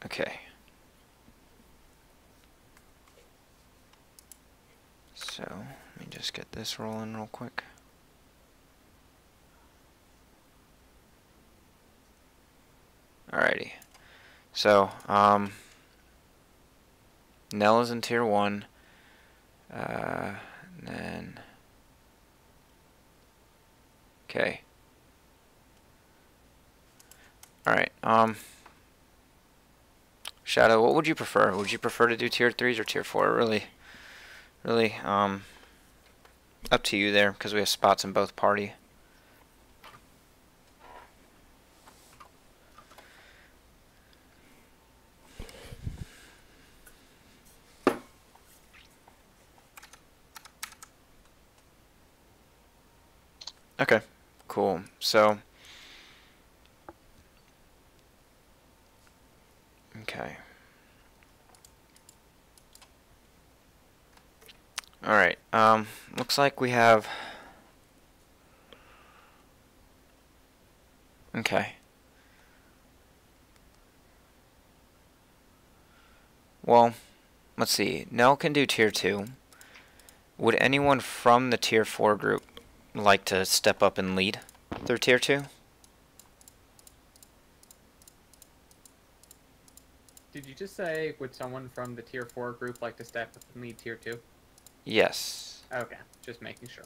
Okay. So, let me just get this rolling real quick. Alrighty. So, Nell is in tier 1. And then... Okay. Alright, Shadow, what would you prefer? Would you prefer to do tier 3s or tier 4? Really, up to you there, because we have spots in both party. Okay, cool. So, okay. Alright, looks like we have... Okay. Well, let's see. Nell can do tier 2. Would anyone from the tier 4 group like to step up and lead through tier 2? Did you just say, would someone from the tier 4 group like to step up and lead tier 2? Yes. Okay, just making sure.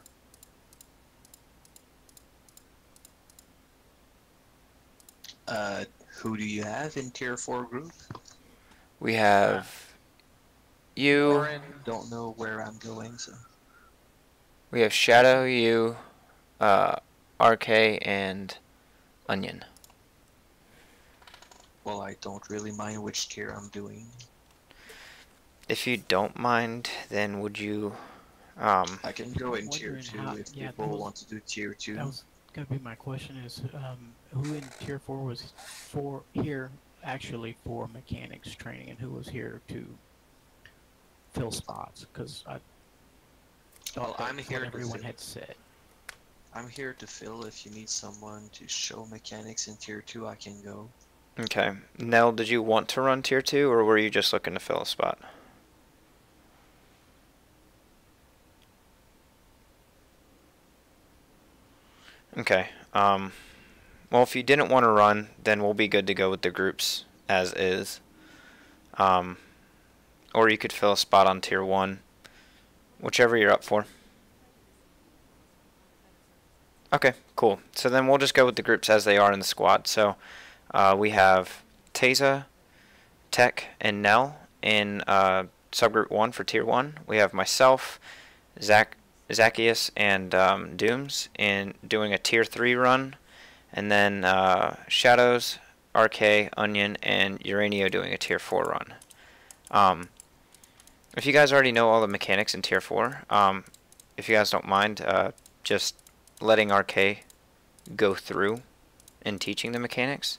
Who do you have in tier 4 group? We have you. Lauren. Don't know where I'm going, so. We have Shadow, you, RK, and Onion. Well, I don't really mind which tier I'm doing. If you don't mind, then would you... I can go in tier 2 if people want to do tier 2. That was gonna be my question is, who in tier 4 was here actually for mechanics training, and who was here to fill spots? Because I thought I'm here to everyone fill. had said. I'm here to fill. If you need someone to show mechanics in tier 2, I can go. Okay. Nell, did you want to run tier 2, or were you just looking to fill a spot? Okay. Well, if you didn't want to run, then we'll be good to go with the groups as is. Or you could fill a spot on tier 1. Whichever you're up for. Okay, cool. So then we'll just go with the groups as they are in the squad. So we have Teza, Tech, and Nell in subgroup 1 for tier 1. We have myself, Zacchaeus, and Dooms in doing a tier 3 run. And then Shadows, RK, Onion, and Uranio doing a tier 4 run. If you guys already know all the mechanics in tier 4, if you guys don't mind, just letting RK go through and teaching the mechanics,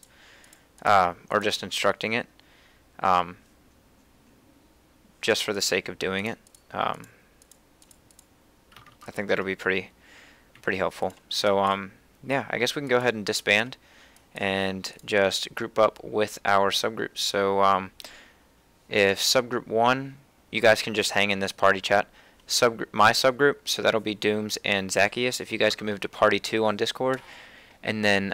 or just instructing it, just for the sake of doing it. I think that'll be pretty helpful. So yeah, I guess we can go ahead and disband and just group up with our subgroups. So if subgroup 1, you guys can just hang in this party chat. My subgroup, so that'll be Dooms and Zacchaeus. If you guys can move to party 2 on Discord, and then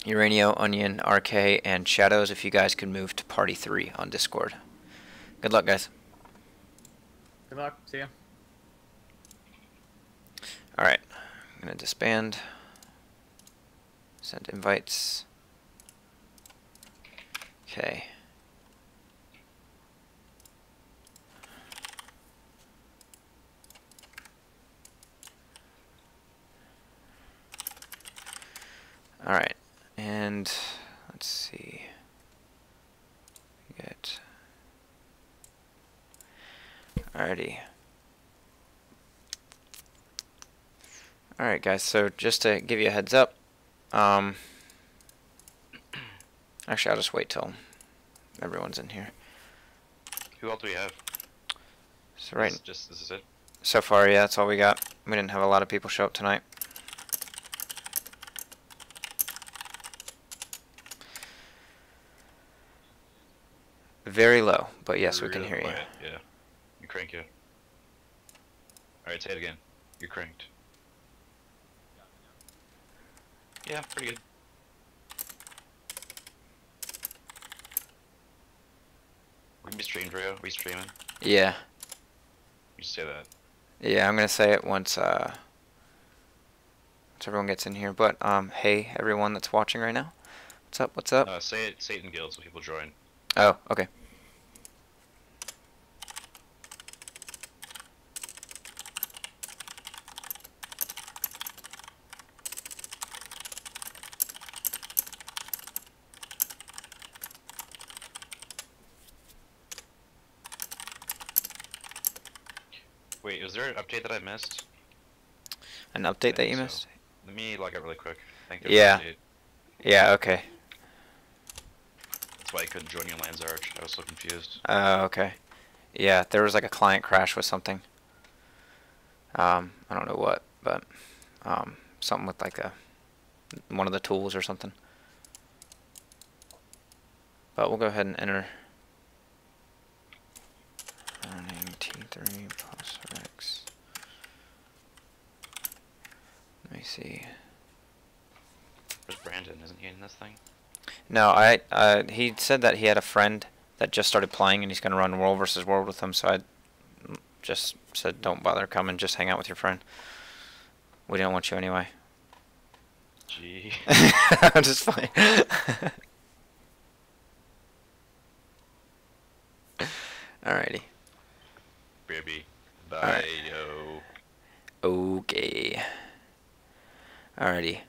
Uranio, Onion, RK, and Shadows, if you guys can move to party 3 on Discord. Good luck, guys. Good luck. See ya. Alright, I'm going to disband. Send invites. Okay. Alright, and let's see. Get. Alrighty. Alright guys, so just to give you a heads up, actually I'll just wait till everyone's in here. Who else do we have? So right, this is it? So far, yeah, that's all we got. We didn't have a lot of people show up tonight. Very low, but yes, we You're can really hear you. quiet, yeah. You crank it. Alright, say it again. You're cranked. Yeah, pretty good. We're gonna be streamed, Rio. We streaming? Yeah. You say that. Yeah, I'm gonna say it once everyone gets in here. But hey everyone that's watching right now. What's up? What's up? Say it in guild so people join. Oh, okay. Wait, is there an update that I missed? An I update that think you so. missed? Let me log out really quick. I think Yeah. an update. Yeah, okay. That's why I couldn't join your Lands Arch. I was so confused. Okay. Yeah, there was like a client crash with something. I don't know what, but something with like one of the tools or something. But we'll go ahead and enter running T3 plus Rex. Let me see. Where's Brandon? Isn't he in this thing? No, he said that he had a friend that just started playing and he's gonna run World versus World with him, so I just said don't bother coming, just hang out with your friend. We didn't want you anyway. Gee. I'm just fine. Alrighty. Baby. Bye, Alright. yo. Okay. Alrighty.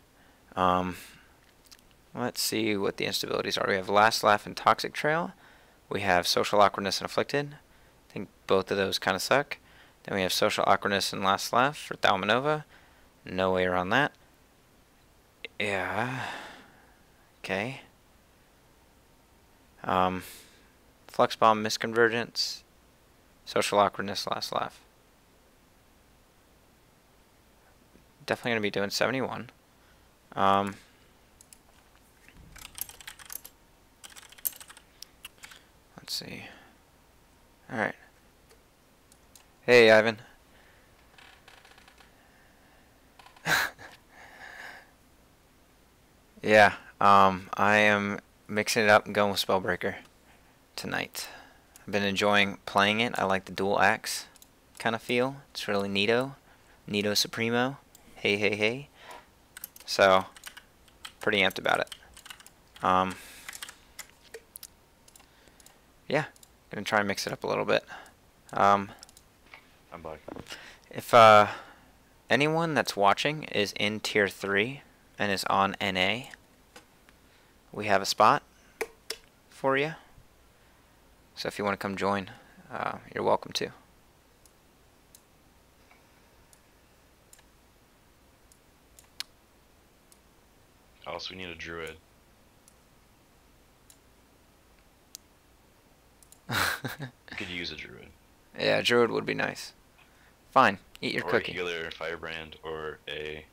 Let's see what the instabilities are. We have Last Laugh and Toxic Trail. We have Social Awkwardness and Afflicted. I think both of those kind of suck. Then we have Social Awkwardness and Last Laugh for Thaumonvoa. No way around that. Yeah. Okay. Flux Bomb, Misconvergence. Social Awkwardness, Last Laugh. Definitely going to be doing 71. Let's see. Alright. Hey, Ivan. Yeah, I am mixing it up and going with Spellbreaker tonight. I've been enjoying playing it. I like the dual axe kind of feel. It's really neato. Neato Supremo. Hey, hey, hey. So, pretty amped about it. Yeah, gonna try and mix it up a little bit. I'm back. If anyone that's watching is in Tier 3 and is on NA, we have a spot for you. So if you want to come join, you're welcome to. Also, we need a druid. Could use a druid. Yeah, Druid would be nice. Fine, eat your Or cookie. a healer, firebrand, or a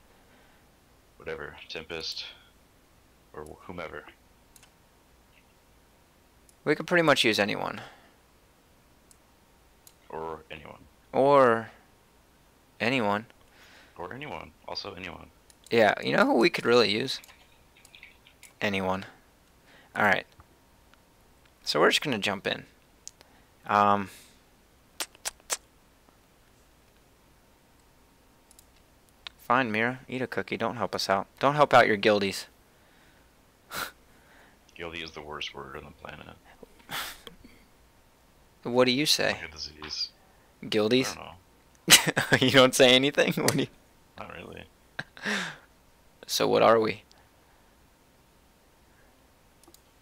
whatever, tempest, or whomever. We could pretty much use anyone. Or anyone. Or anyone. Or anyone. Also anyone. Yeah, you know who we could really use? Anyone. Alright. So we're just going to jump in. Fine, Mira. Eat a cookie. Don't help us out. Don't help out your guildies. Guilty is the worst word on the planet. What do you say? Like a disease. I Guildies? don't know. You don't say anything? What do you... Not really. So what are we?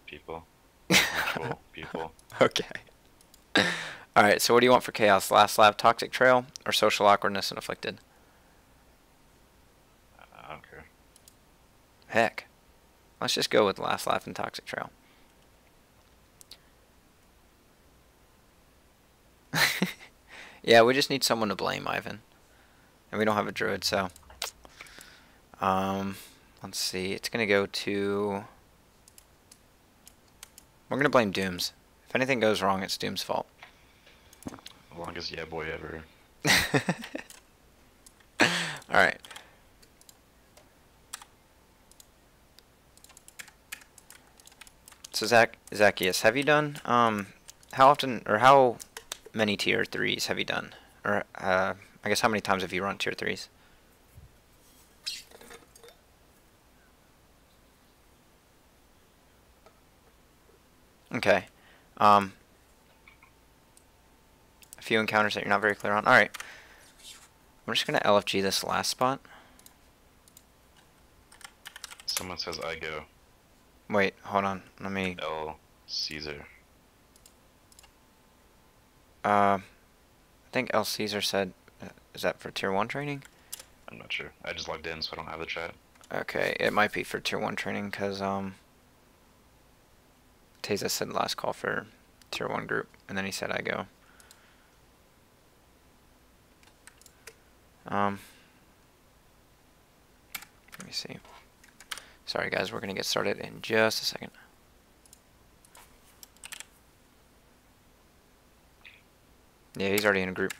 People. Actual people. Okay. Alright, so what do you want for Chaos? Last Lab, Toxic Trail, or Social Awkwardness and Afflicted? I don't care. Heck. Let's just go with Last Laugh and Toxic Trail. Yeah, we just need someone to blame, Ivan. And we don't have a druid, so... let's see. It's going to go to... We're going to blame Dooms, If anything goes wrong, it's Doom's fault. Longest yeah boy ever. Alright. So Zacchaeus, have you done, how often, or how many tier 3s have you done? Or, I guess how many times have you run tier 3s? Okay. A few encounters that you're not very clear on. Alright. I'm just going to LFG this last spot. Someone says I go. Wait, hold on. Let me... L. Caesar. I think L. Caesar said... is that for tier 1 training? I'm not sure. I just logged in, so I don't have the chat. Okay, it might be for tier 1 training, because, Teza said last call for tier 1 group, and then he said I go. Let me see. Sorry guys, we're going to get started in just a second. Yeah, he's already in a group.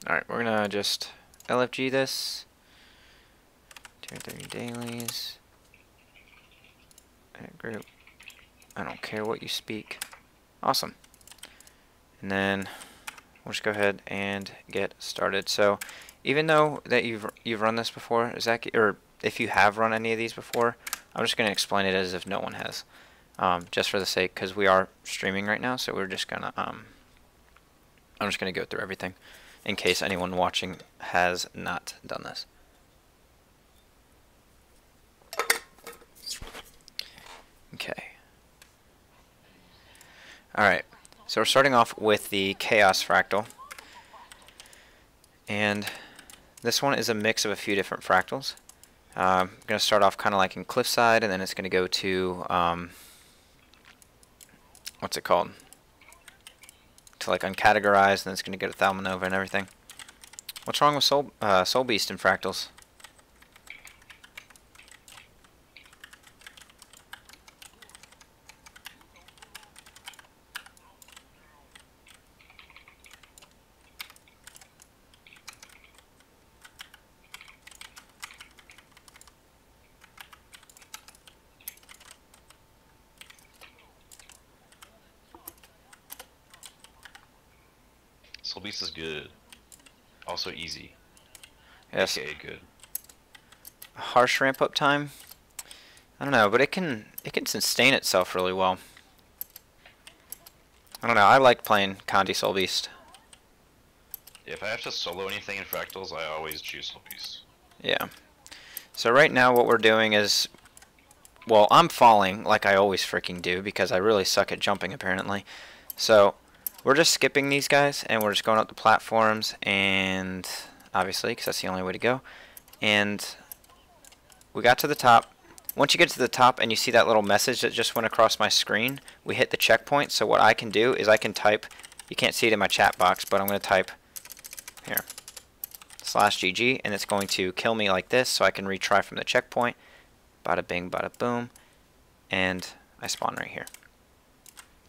Alright, we're going to just LFG this. Tier 30 dailies. Edit group. I don't care what you speak. Awesome. And then we'll just go ahead and get started. So, even though that you've run this before, Zach, or if you have run any of these before, I'm just going to explain it as if no one has, just for the sake, because we are streaming right now. So we're just gonna, I'm just gonna go through everything, in case anyone watching has not done this. Okay. All right. So we're starting off with the Chaos Fractal. And this one is a mix of a few different fractals. I'm going to start off kind of like in Cliffside, and then it's going to go to, what's it called? To like Uncategorized, and then it's going to go to Thaumonvoa and everything. What's wrong with Soul Beast and Fractals? Soul Beast is good. Also easy. Yes. AKA good. Harsh ramp up time. I don't know, but it can sustain itself really well. I don't know. I like playing Kandi Soul Beast. If I have to solo anything in Fractals, I always choose Soul Beast. Yeah. So right now what we're doing is, well, I'm falling like I always freaking do because I really suck at jumping apparently. So we're just skipping these guys and we're just going up the platforms, and obviously because that's the only way to go. And we got to the top. Once you get to the top and you see that little message that just went across my screen, we hit the checkpoint. So what I can do is I can type, you can't see it in my chat box, but I'm going to type here /GG, and it's going to kill me like this, so I can retry from the checkpoint. Bada bing, bada boom, and I spawn right here.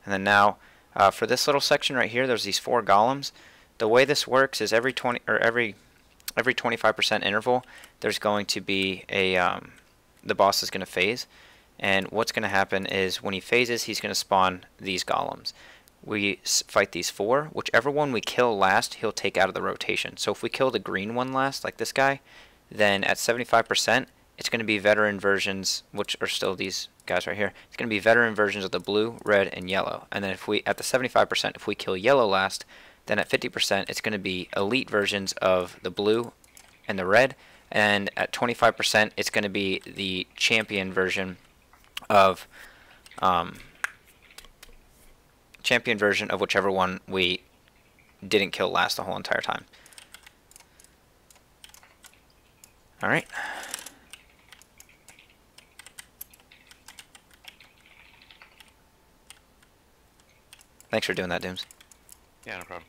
And then now, for this little section right here, there's these 4 golems. The way this works is every 25% interval, there's going to be a the boss is going to phase, and what's going to happen is when he phases, he's going to spawn these golems. We fight these 4. Whichever one we kill last, he'll take out of the rotation. So if we kill the green one last, like this guy, then at 75%, it's going to be veteran versions, which are still these guys right here. It's going to be veteran versions of the blue, red, and yellow. And then if we, at the 75%, if we kill yellow last, then at 50%, it's going to be elite versions of the blue and the red. And at 25%, it's going to be the champion version of whichever one we didn't kill last the whole entire time. All right. Thanks for doing that, Dooms. Yeah, no problem.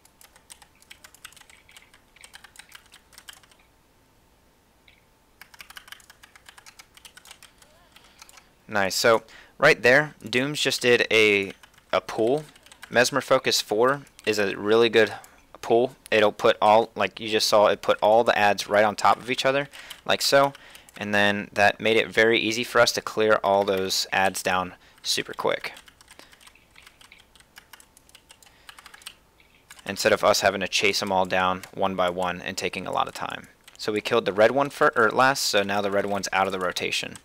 Nice. So right there, Dooms just did a a pool. Mesmer Focus 4 is a really good pool. It'll put all, like you just saw, it put all the ads right on top of each other, like so. And then that made it very easy for us to clear all those ads down super quick, instead of us having to chase them all down one by one and taking a lot of time. So we killed the red one last, so now the red one's out of the rotation.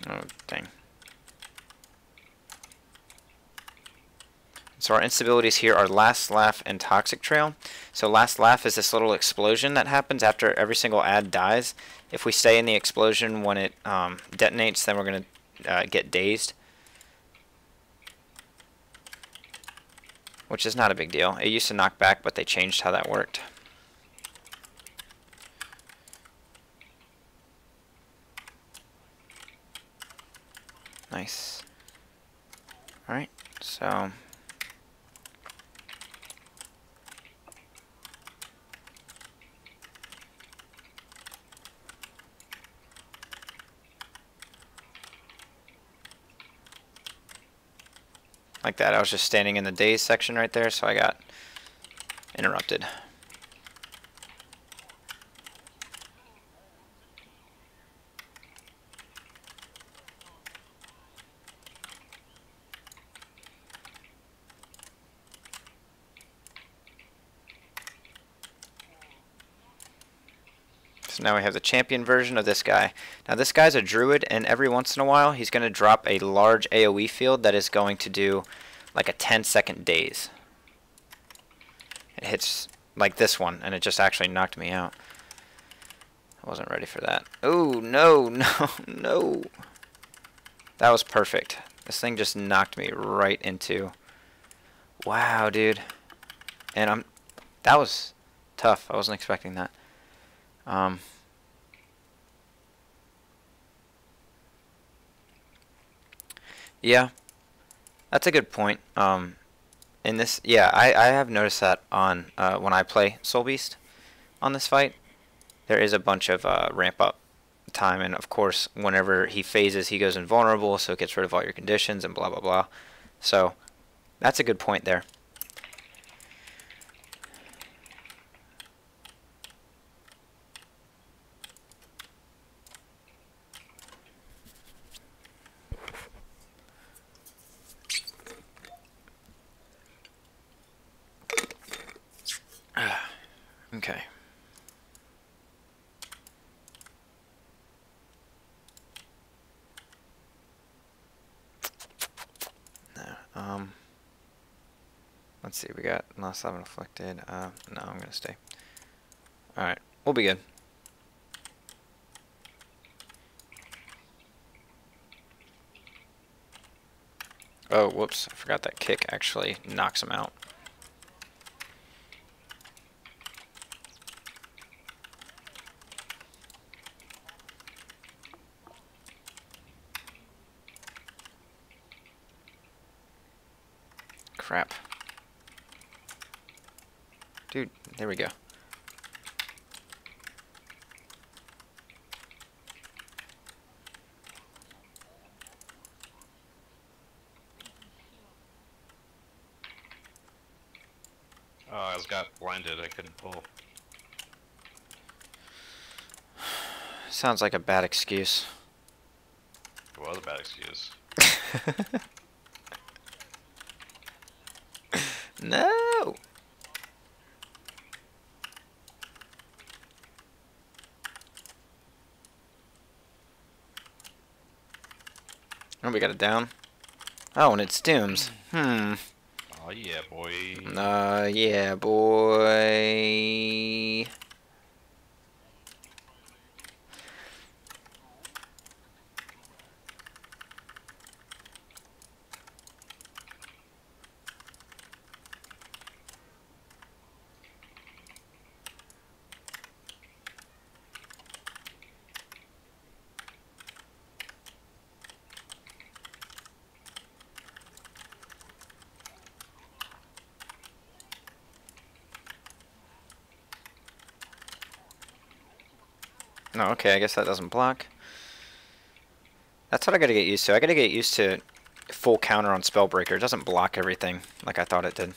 Oh, dang. So our instabilities here are Last Laugh and Toxic Trail. So Last Laugh is this little explosion that happens after every single ad dies. If we stay in the explosion when it detonates, then we're going to get dazed, which is not a big deal. It used to knock back, but they changed how that worked. Nice. Alright, so like that. I was just standing in the daze section right there, so I got interrupted. So now we have the champion version of this guy. Now this guy's a druid, and every once in a while he's going to drop a large AoE field that is going to do like a 10-second daze. It hits like this one, and it just actually knocked me out. I wasn't ready for that. Oh, no, no, no. That was perfect. This thing just knocked me right into... Wow, dude. And that was tough. I wasn't expecting that. Yeah, that's a good point. In this, yeah, I have noticed that on when I play Soul Beast on this fight, there is a bunch of ramp up time, and of course, whenever he phases, he goes invulnerable, so it gets rid of all your conditions and blah blah blah. So that's a good point there. Okay. No, let's see, we got Last Laugh Afflicted. No, I'm gonna stay. Alright, we'll be good. Oh, whoops, I forgot that kick actually knocks him out. Crap. Dude, there we go. Oh, I got blinded. I couldn't pull. Sounds like a bad excuse. It was a bad excuse. No! Oh, we got it down. Oh, and it's Dooms. Oh yeah, boy. Yeah, boy. No, okay, I guess that doesn't block. That's what I gotta get used to. I gotta get used to full counter on Spellbreaker. It doesn't block everything like I thought it did.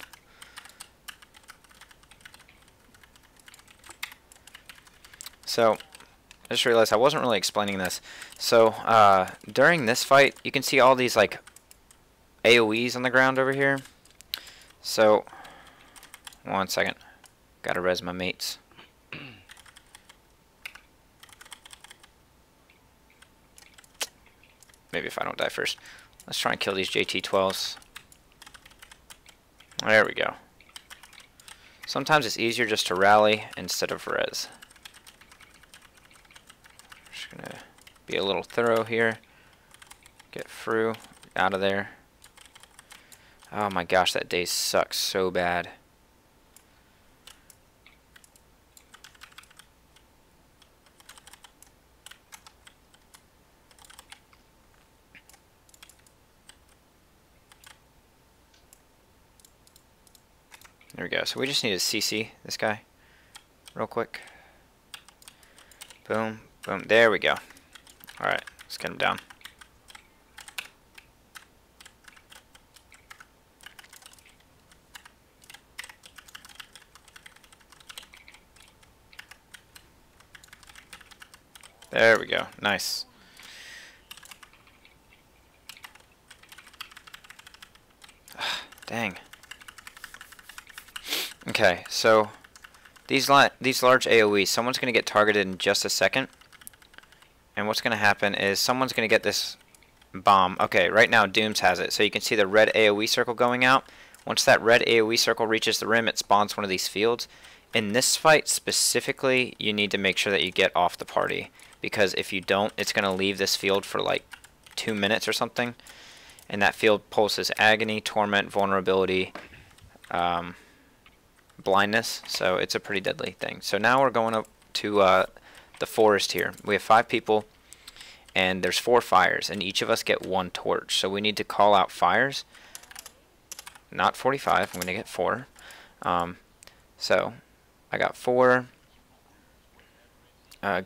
So, I just realized I wasn't really explaining this. So, during this fight, you can see all these, like, AoEs on the ground over here. So, one second. Gotta res my mates. Maybe if I don't die first. Let's try and kill these JT-12s. There we go. Sometimes it's easier just to rally instead of res. Just gonna be a little thorough here. Get through, out of there. Oh my gosh, that day sucks so bad. There we go. So we just need to CC this guy real quick. Boom, boom. There we go. Alright, let's get him down. There we go. Nice. Dang. Okay, so these large AoEs, someone's going to get targeted in just a second. And what's going to happen is someone's going to get this bomb. Okay, right now Dooms has it. So you can see the red AoE circle going out. Once that red AoE circle reaches the rim, it spawns one of these fields. In this fight specifically, you need to make sure that you get off the party. Because if you don't, it's going to leave this field for like 2 minutes or something. And that field pulses Agony, Torment, Vulnerability, Blindness. So it's a pretty deadly thing. So now we're going up to the forest here. We have 5 people. And there's 4 fires. And each of us get 1 torch. So we need to call out fires. Not 45. I'm going to get 4. So I got 4.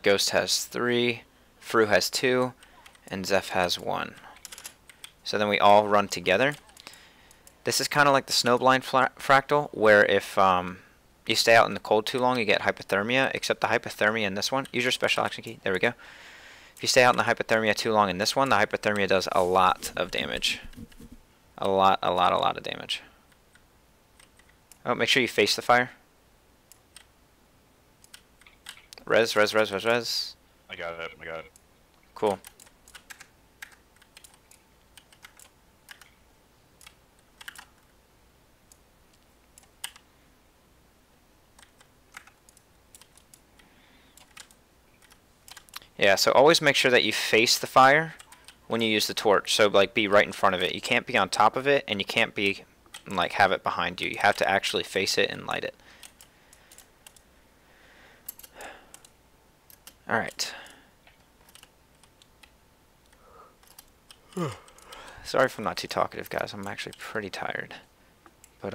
Ghost has 3, Fru has 2, and Zeph has 1. So then we all run together. This is kind of like the Snowblind fractal, where if you stay out in the cold too long, you get hypothermia, except the hypothermia in this one, use your special action key, there we go. If you stay out in the hypothermia too long in this one, the hypothermia does a lot of damage. A lot of damage. Oh, make sure you face the fire. Res. I got it. Cool. Yeah, so always make sure that you face the fire when you use the torch. So like be right in front of it. You can't be on top of it, and you can't be like have it behind you. You have to actually face it and light it. Alright. Sorry if I'm not too talkative, guys. I'm actually pretty tired. But,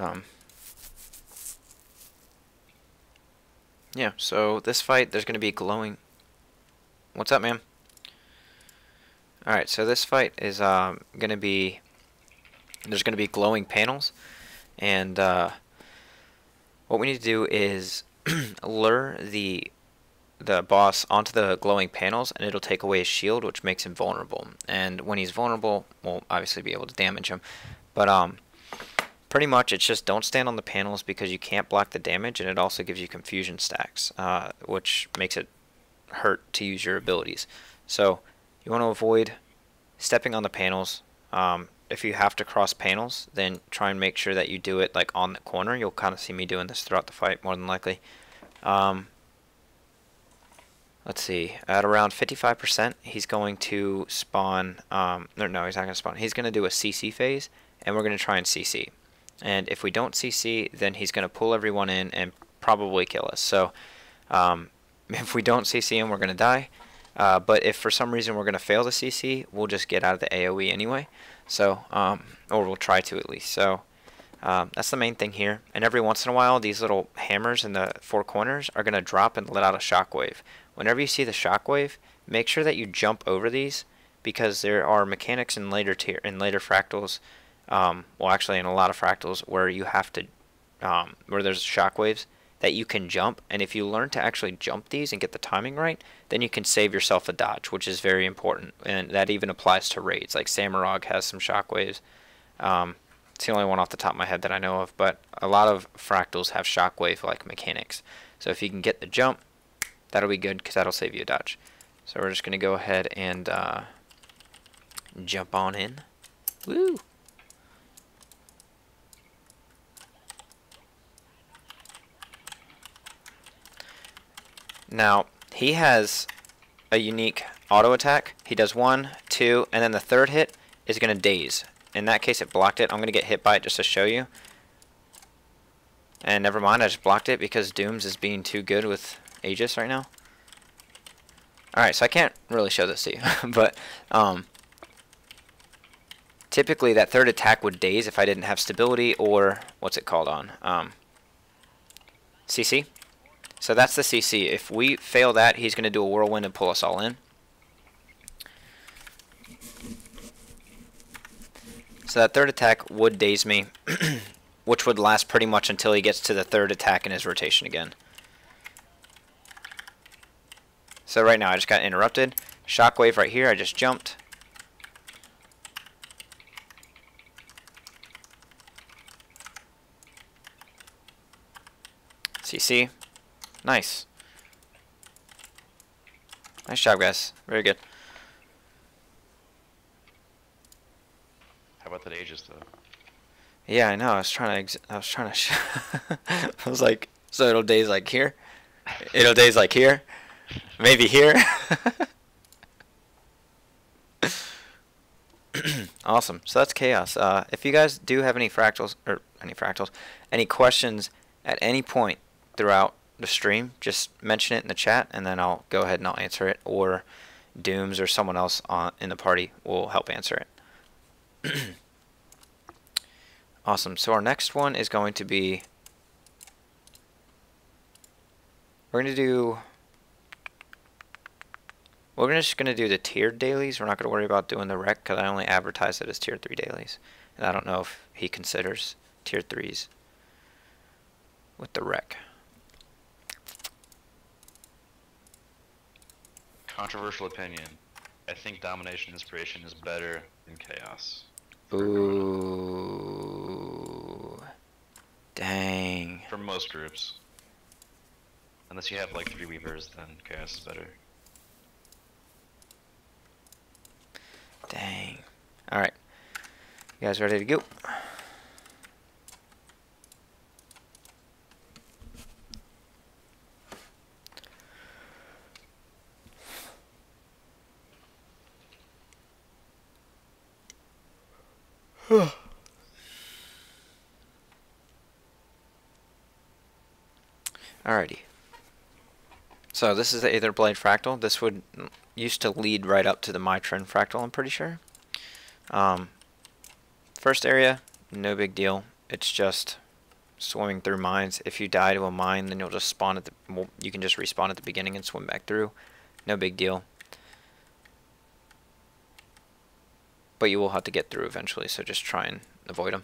yeah, so this fight, there's going to be glowing... What's up, ma'am? Alright, so this fight is going to be... There's going to be glowing panels. And, what we need to do is lure the boss onto the glowing panels, and it'll take away his shield, which makes him vulnerable. And when he's vulnerable, we'll obviously be able to damage him. But pretty much it's just don't stand on the panels because you can't block the damage, and it also gives you confusion stacks, which makes it hurt to use your abilities. So you want to avoid stepping on the panels. If you have to cross panels, then try and make sure that you do it like on the corner. You'll kind of see me doing this throughout the fight more than likely. Let's see, at around 55%, he's going to spawn, no, he's not going to spawn. He's going to do a CC phase, and we're going to try and CC. And if we don't CC, then he's going to pull everyone in and probably kill us. So, if we don't CC him, we're going to die. But if for some reason we're going to fail the CC, we'll just get out of the AoE anyway. So, or we'll try to at least. So, that's the main thing here. And every once in a while, these little hammers in the 4 corners are going to drop and let out a shockwave. Whenever you see the shockwave, make sure that you jump over these because there are mechanics in later fractals, well actually in a lot of fractals where you have to where there's shockwaves that you can jump, and if you learn to actually jump these and get the timing right, then you can save yourself a dodge, which is very important, and that even applies to raids. Like Samurog has some shockwaves. It's the only one off the top of my head that I know of, but a lot of fractals have shockwave like mechanics. So if you can get the jump, that'll be good because that'll save you a dodge. So we're just going to go ahead and jump on in. Woo! Now, he has a unique auto attack. He does 1, 2, and then the third hit is going to daze. In that case, it blocked it. I'm going to get hit by it just to show you. And never mind, I just blocked it because Dooms is being too good with Aegis right now. Alright, so I can't really show this to you, but typically that third attack would daze if I didn't have stability or, what's it called on? CC. So that's the CC. If we fail that, he's going to do a whirlwind and pull us all in. So that third attack would daze me, which would last pretty much until he gets to the third attack in his rotation again. So right now I just got interrupted. Shockwave right here, I just jumped. CC. Nice. Nice job, guys. Very good. How about that Aegis though? Yeah, I know. I was trying to. I was like, so it'll daze like here. It'll daze like here. Maybe here. Awesome. So that's chaos. If you guys do have any any questions at any point throughout the stream, just mention it in the chat, and then I'll go ahead and I'll answer it, or Dooms or someone else in the party will help answer it. Awesome. So our next one is going to be, we're just going to do the tiered dailies. We're not going to worry about doing the rec because I only advertise it as tier 3 dailies, and I don't know if he considers tier 3s with the rec. Controversial opinion. I think Domination Inspiration is better than Chaos. Ooh. Dang. For most groups. Unless you have like 3 Weavers, then Chaos is better. Dang. Alright. You guys ready to go? Alrighty. So this is the Aetherblade fractal. This would used to lead right up to the Trin fractal, I'm pretty sure. First area, no big deal. It's just swimming through mines. If you die to a mine, then you'll just spawn at the. Well, you can just respawn at the beginning and swim back through. No big deal. But you will have to get through eventually, so just try and avoid them.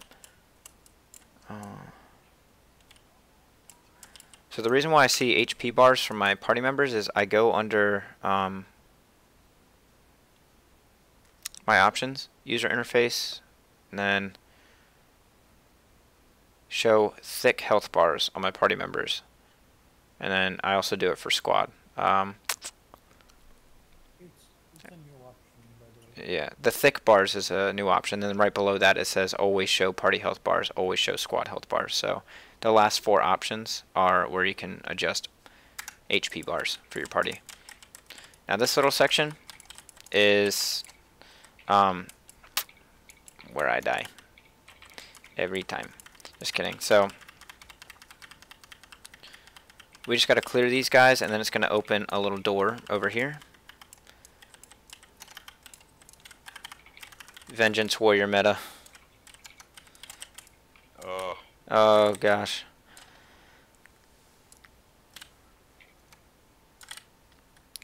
So the reason why I see HP bars from my party members is I go under my options, user interface, and then show thick health bars on my party members. And then I also do it for squad. Yeah, the thick bars is a new option, and then right below that it says always show party health bars, always show squad health bars. So the last 4 options are where you can adjust HP bars for your party. Now this little section is where I die every time. Just kidding. So we just got to clear these guys, and then it's going to open a little door over here. Vengeance Warrior meta. Oh. Oh gosh.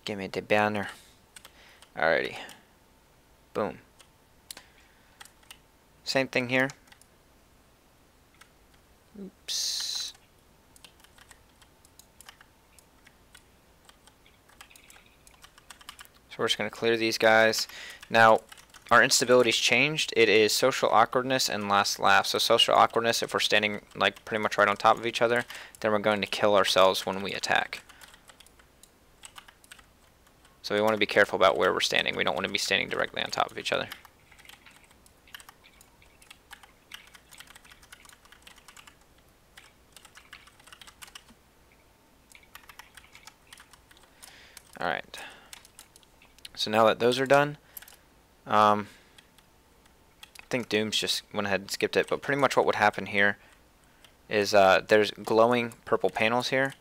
Give me the banner. Alrighty. Boom. Same thing here. Oops. So we're just going to clear these guys. Now, our instability's changed. It is social awkwardness and last laugh. So social awkwardness, if we're standing like pretty much right on top of each other, then we're going to kill ourselves when we attack. So we want to be careful about where we're standing. We don't want to be standing directly on top of each other. Alright. So now that those are done, I think Doom's just went ahead and skipped it, but pretty much what would happen here is there's glowing purple panels here,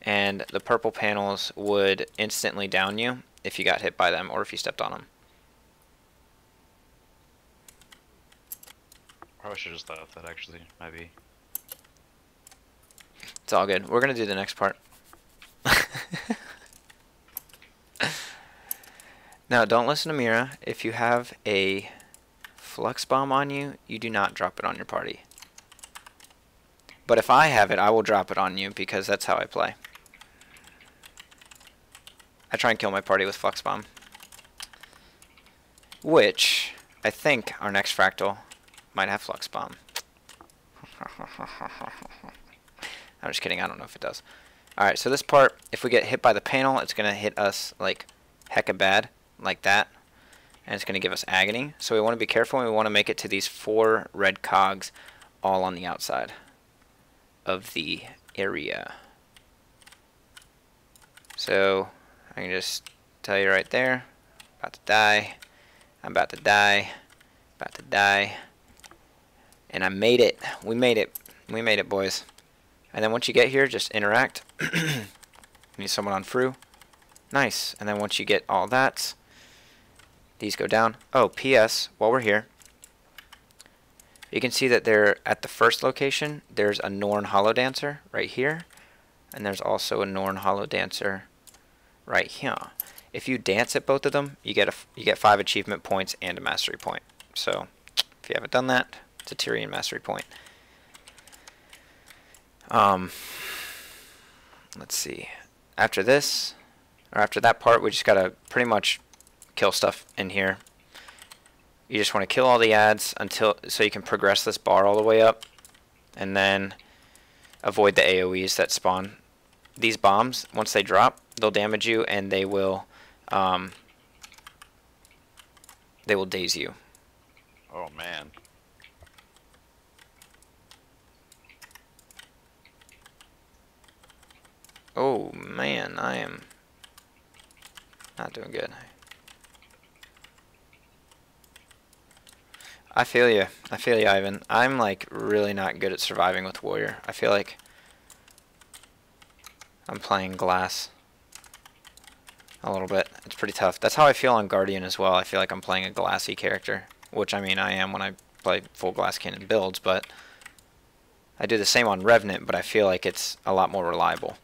and the purple panels would instantly down you if you got hit by them or if you stepped on them. Probably should have just thought of that actually, maybe. It's all good. We're going to do the next part. Now, don't listen to Mira. If you have a flux bomb on you, you do not drop it on your party. But if I have it, I will drop it on you because that's how I play. I try and kill my party with flux bomb. Which, I think our next fractal might have flux bomb. I'm just kidding, I don't know if it does. Alright, so this part, if we get hit by the panel, it's going to hit us like hecka bad, like that. And it's going to give us agony. So we want to be careful and we want to make it to these 4 red cogs all on the outside of the area. So I can just tell you right there, about to die, I'm about to die, about to die, and I made it. We made it. We made it, boys. And then once you get here, just interact. Need someone on Fru. Nice. And then once you get all that, these go down. Oh, P.S. While we're here, you can see that they're at the first location. There's a Norn Hollow Dancer right here, and there's also a Norn Hollow Dancer right here. If you dance at both of them, you get 5 achievement points and a mastery point. So if you haven't done that, it's a Tyrian mastery point. Let's see. After this, or after that part, we just gotta pretty much kill stuff in here. You just want to kill all the ads so you can progress this bar all the way up, and then avoid the AoEs that spawn. These bombs, once they drop, they'll damage you and they will daze you. Oh man. Oh man, I am not doing good. I feel you, Ivan. I'm like really not good at surviving with Warrior. I feel like I'm playing glass a little bit. It's pretty tough. That's how I feel on Guardian as well. I feel like I'm playing a glassy character, which I mean I am when I play full glass cannon builds, but I do the same on Revenant, but I feel like it's a lot more reliable.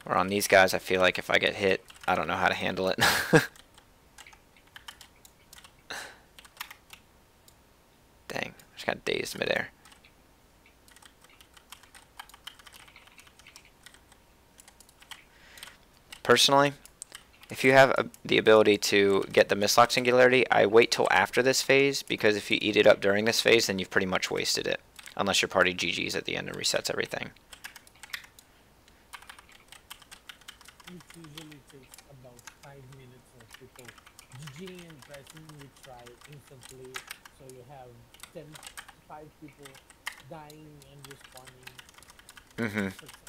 Or on these guys, I feel like if I get hit, I don't know how to handle it. Dang, I just got dazed midair. Personally, if you have the ability to get the Mistlocked Singularity, I wait till after this phase, because if you eat it up during this phase, then you've pretty much wasted it. Unless your party GG's at the end and resets everything. It usually takes about 5 minutes of people GGing and pressing retry instantly, so you have 5 people dying and respawning successfully.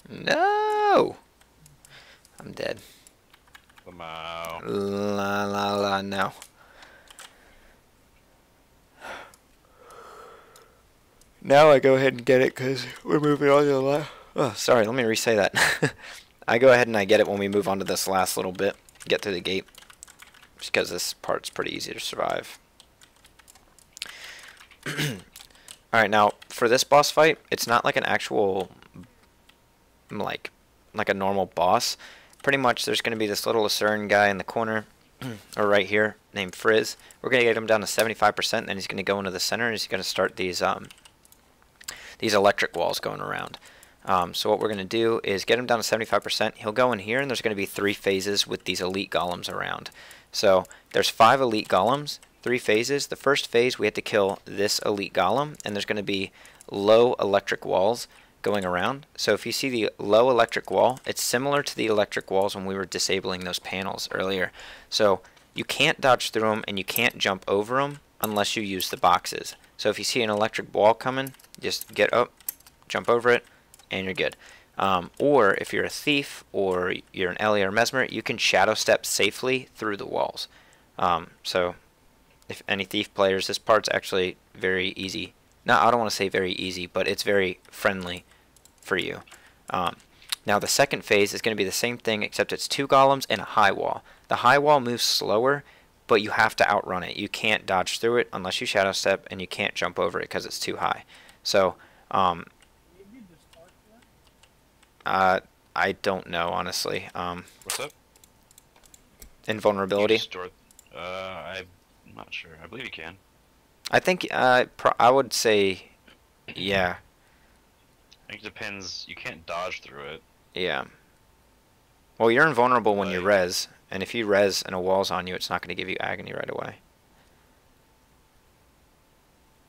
No! I'm dead. Wow. La la la, no. Now I go ahead and get it because we're moving on to the last. Oh, sorry, let me re-say that. I go ahead and I get it when we move on to this last little bit. Get through the gate. Just because this part's pretty easy to survive. Alright, now, for this boss fight, it's not like an actual like a normal boss. Pretty much there's going to be this little Lucerne guy in the corner, or right here, named Frizz. We're going to get him down to 75%, then he's going to go into the center, and he's going to start these electric walls going around. So what we're going to do is get him down to 75%. He'll go in here, and there's going to be 3 phases with these elite golems around. So there's 5 elite golems, 3 phases. The first phase we have to kill this elite golem, and there's going to be low electric walls going around. So if you see the low electric wall, it's similar to the electric walls when we were disabling those panels earlier. So you can't dodge through them and you can't jump over them unless you use the boxes. So if you see an electric wall coming, just get up, jump over it, and you're good. Or if you're a thief or you're an Ellie or Mesmer, you can shadow step safely through the walls. So if any thief players, this part's actually very easy. No, I don't want to say very easy, but it's very friendly for you. Now the second phase is going to be the same thing, except it's 2 golems and a high wall. The high wall moves slower, but you have to outrun it. You can't dodge through it unless you shadow step, and you can't jump over it because it's too high. So I don't know, honestly. What's up? Invulnerability. I'm not sure. I believe you can. I think I would say, yeah. I think it depends. You can't dodge through it. Yeah. Well, you're invulnerable when you Like- res, and if you res and a wall's on you, it's not going to give you agony right away.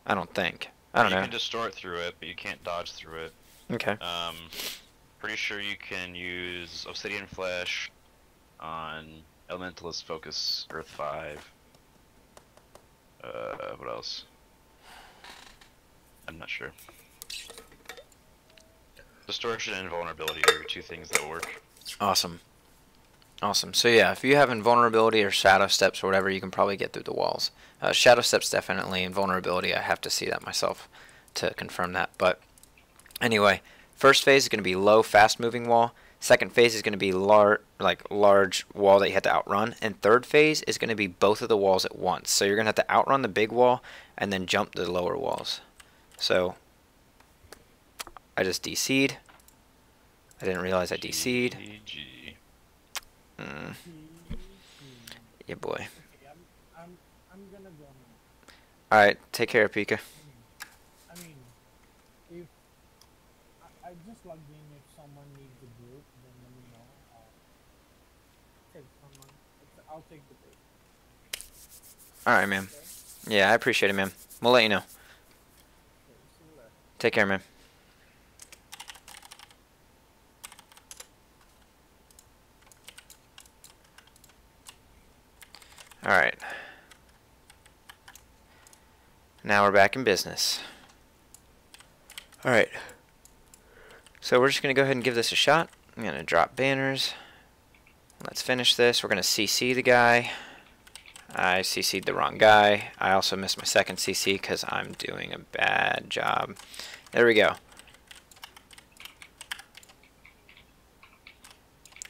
I don't think. I don't You know. can distort through it, but you can't dodge through it. Okay. Pretty sure you can use Obsidian Flesh on Elementalist Focus Earth 5. What else? I'm not sure. Distortion and invulnerability are 2 things that work. Awesome. Awesome. So yeah, if you have invulnerability or shadow steps or whatever, you can probably get through the walls. Shadow steps definitely. Invulnerability, I have to see that myself to confirm that. But anyway, first phase is going to be low, fast-moving wall. Second phase is going to be large wall that you have to outrun. And third phase is going to be both of the walls at once. So you're going to have to outrun the big wall and then jump the lower walls. So I just DC'd. I didn't realize I DC'd. GG. Yeah, boy. Okay, I'm gonna go now. Alright, take care, Pika. I mean, if I just logged in, if someone needs a group, then let me know. Take someone. I'll take the bait. Alright, man. Yeah, I appreciate it, man. We'll let you know. Okay, see you later. Take care, man. Alright. Now we're back in business. Alright. So we're just going to go ahead and give this a shot. I'm going to drop banners. Let's finish this. We're going to CC the guy. I CC'd the wrong guy. I also missed my second CC because I'm doing a bad job. There we go.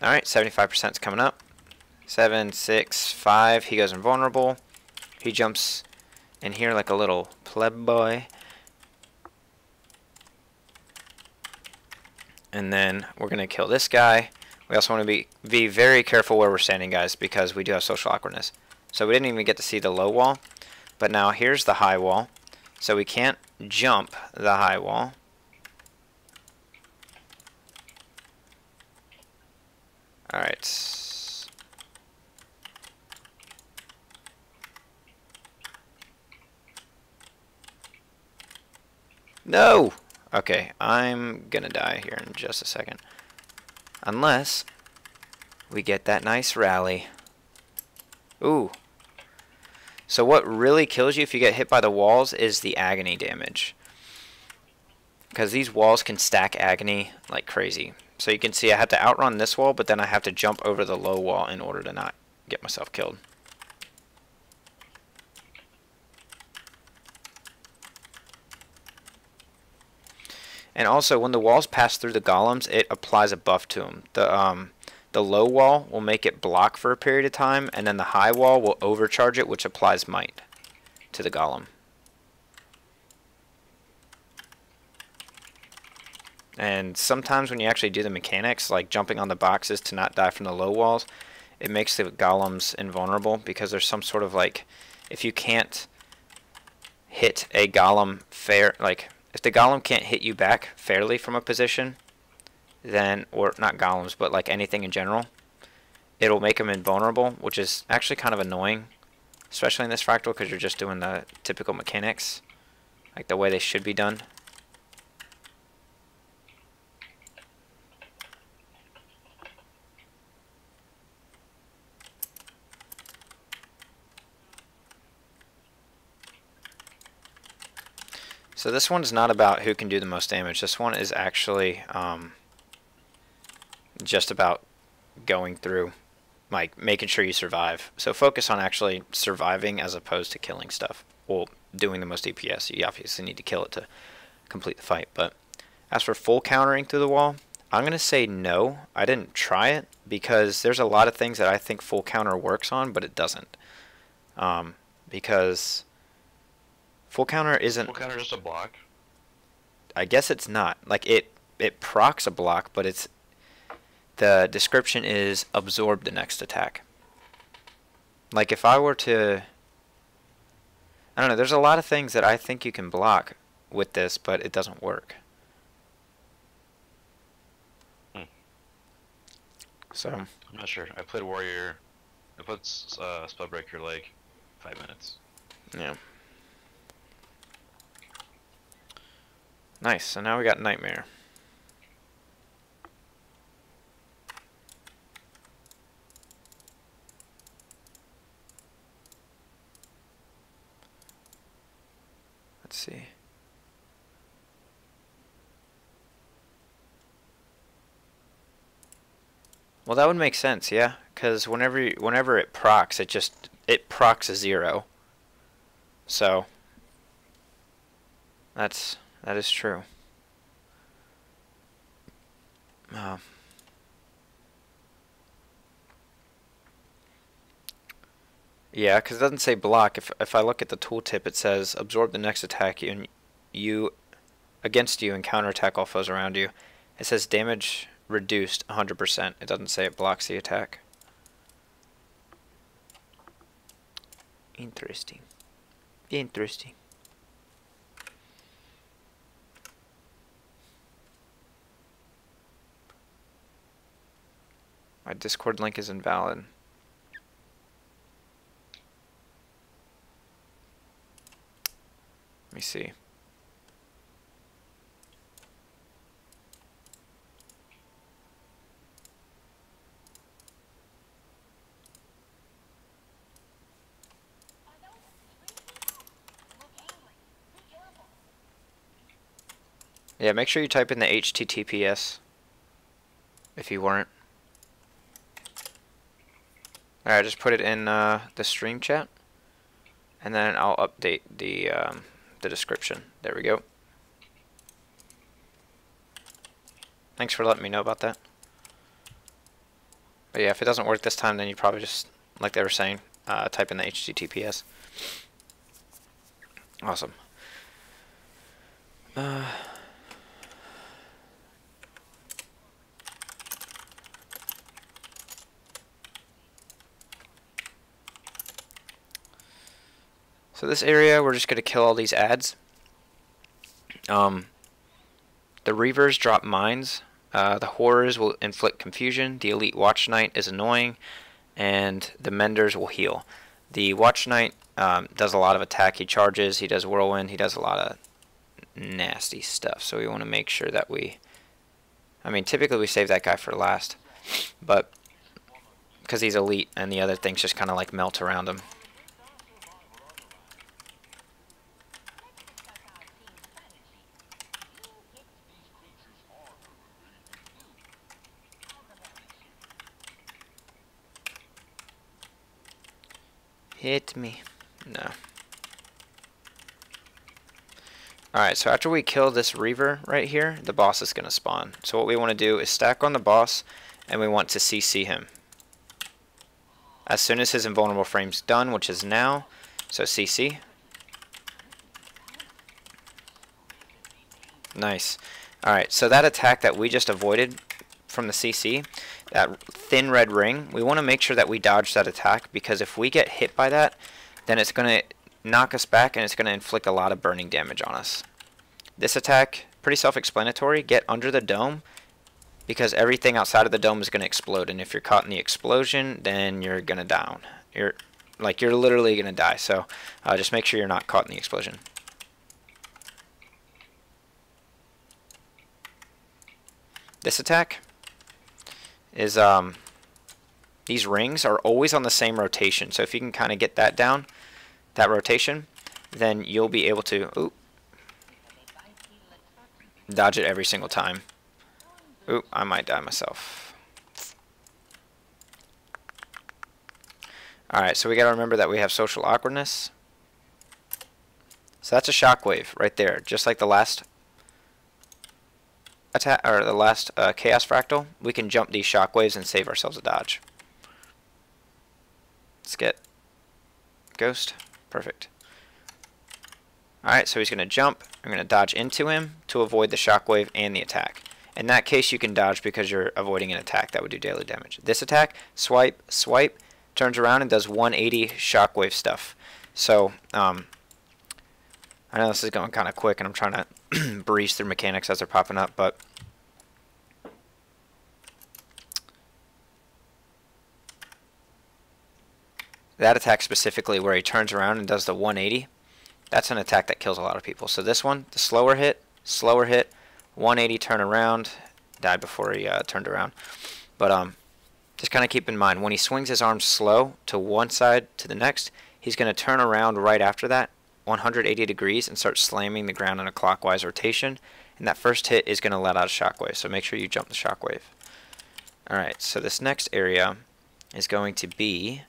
Alright, 75% is coming up. 7, 6, 5. He goes invulnerable. He jumps in here like a little pleb boy. And then we're going to kill this guy. We also want to be very careful where we're standing, guys, because we do have social awkwardness. So we didn't even get to see the low wall. But now here's the high wall. So we can't jump the high wall. Alright. No! Okay, I'm gonna die here in just a second. Unless we get that nice rally. Ooh. So what really kills you if you get hit by the walls is the agony damage. Because these walls can stack agony like crazy. So you can see I have to outrun this wall, but then I have to jump over the low wall in order to not get myself killed. And also, when the walls pass through the golems, it applies a buff to them. The low wall will make it block for a period of time, and then the high wall will overcharge it, which applies might to the golem. And sometimes when you actually do the mechanics, like jumping on the boxes to not die from the low walls, it makes the golems invulnerable, because there's some sort of like, if you can't hit a golem fair, like if the golem can't hit you back fairly from a position, then, or not golems, but like anything in general, it'll make them invulnerable, which is actually kind of annoying, especially in this fractal, because you're just doing the typical mechanics, like the way they should be done. So this one's not about who can do the most damage. This one is actually just about going through, like making sure you survive. So focus on actually surviving as opposed to killing stuff. Well, doing the most DPS. You obviously need to kill it to complete the fight. But as for full countering through the wall, I'm going to say no. I didn't try it because there's a lot of things that I think full counter works on, but it doesn't. Because full counter isn't... Full counter just a block? I guess it's not. Like, it procs a block, but it's... The description is absorb the next attack. Like, if I were to... I don't know, there's a lot of things that I think you can block with this, but it doesn't work. So... I'm not sure. I played Warrior. I put Spellbreaker like 5 minutes. Yeah. Nice, so now we got Nightmare. Let's see. Well, that would make sense, yeah, because whenever it procs, it procs a 0. So that is true. Yeah, because it doesn't say block. If I look at the tooltip, it says absorb the next attack against you and counterattack all foes around you. It says damage reduced 100%. It doesn't say it blocks the attack. Interesting. Interesting. My Discord link is invalid. Let me see. Yeah, make sure you type in the HTTPS if you weren't. Alright, just put it in the stream chat, and then I'll update the description. There we go. Thanks for letting me know about that. But yeah, if it doesn't work this time, then you probably just, like they were saying, type in the HTTPS. Awesome. So this area, we're just going to kill all these ads. The Reavers drop mines. The Horrors will inflict confusion. The Elite Watch Knight is annoying. And the Menders will heal. The Watch Knight does a lot of attack. He charges, he does Whirlwind, he does a lot of nasty stuff. So we want to make sure that we... I mean, typically we save that guy for last. But because he's elite and the other things just kind of like melt around him. Hit me. No. Alright, so after we kill this Reaver right here, the boss is going to spawn. So what we want to do is stack on the boss, and we want to CC him. As soon as his invulnerable frame's done, which is now, so CC. Nice. Alright, so that attack that we just avoided from the CC, that thin red ring, we want to make sure that we dodge that attack, because if we get hit by that, then it's going to knock us back and it's going to inflict a lot of burning damage on us. This attack, pretty self-explanatory. Get under the dome, because everything outside of the dome is going to explode, and if you're caught in the explosion, then you're going to down. You're literally going to die, so just make sure you're not caught in the explosion. This attack is, these rings are always on the same rotation, so if you can kind of get that down, that rotation, then you'll be able to dodge it every single time. Oop, I might die myself. Alright, so we gotta remember that we have social awkwardness. So that's a shockwave right there, just like the last attack, or the last chaos fractal. We can jump these shockwaves and save ourselves a dodge. Let's get Ghost. Perfect. Alright, so he's going to jump. I'm going to dodge into him to avoid the shockwave and the attack. In that case, you can dodge because you're avoiding an attack that would do daily damage. This attack, swipe, swipe, turns around and does 180 shockwave stuff. So, I know this is going kind of quick and I'm trying to breeze through mechanics as they're popping up, but that attack specifically where he turns around and does the 180, that's an attack that kills a lot of people. So this one, the slower hit, 180 turn around, died before he turned around. But just kind of keep in mind, when he swings his arms slow to one side to the next, he's going to turn around right after that, 180 degrees, and start slamming the ground in a clockwise rotation. And that first hit is going to let out a shockwave, so make sure you jump the shockwave. Alright, so this next area is going to be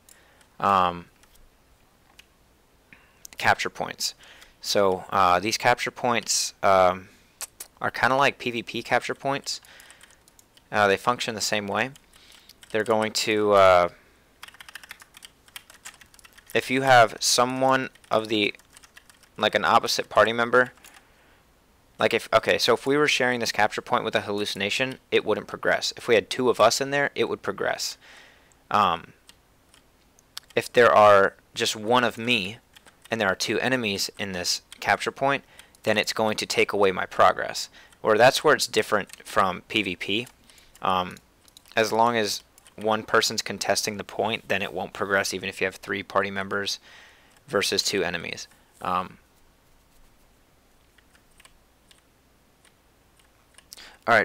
capture points. So these capture points are kind of like PvP capture points. They function the same way. They're going to, if you have someone of the, like an opposite party member, like if, okay, so if we were sharing this capture point with a hallucination, it wouldn't progress. If we had two of us in there, it would progress. If there are just one of me, and there are two enemies in this capture point, then it's going to take away my progress. Or that's where it's different from PvP. As long as one person's contesting the point, then it won't progress even if you have 3 party members versus 2 enemies. Alright,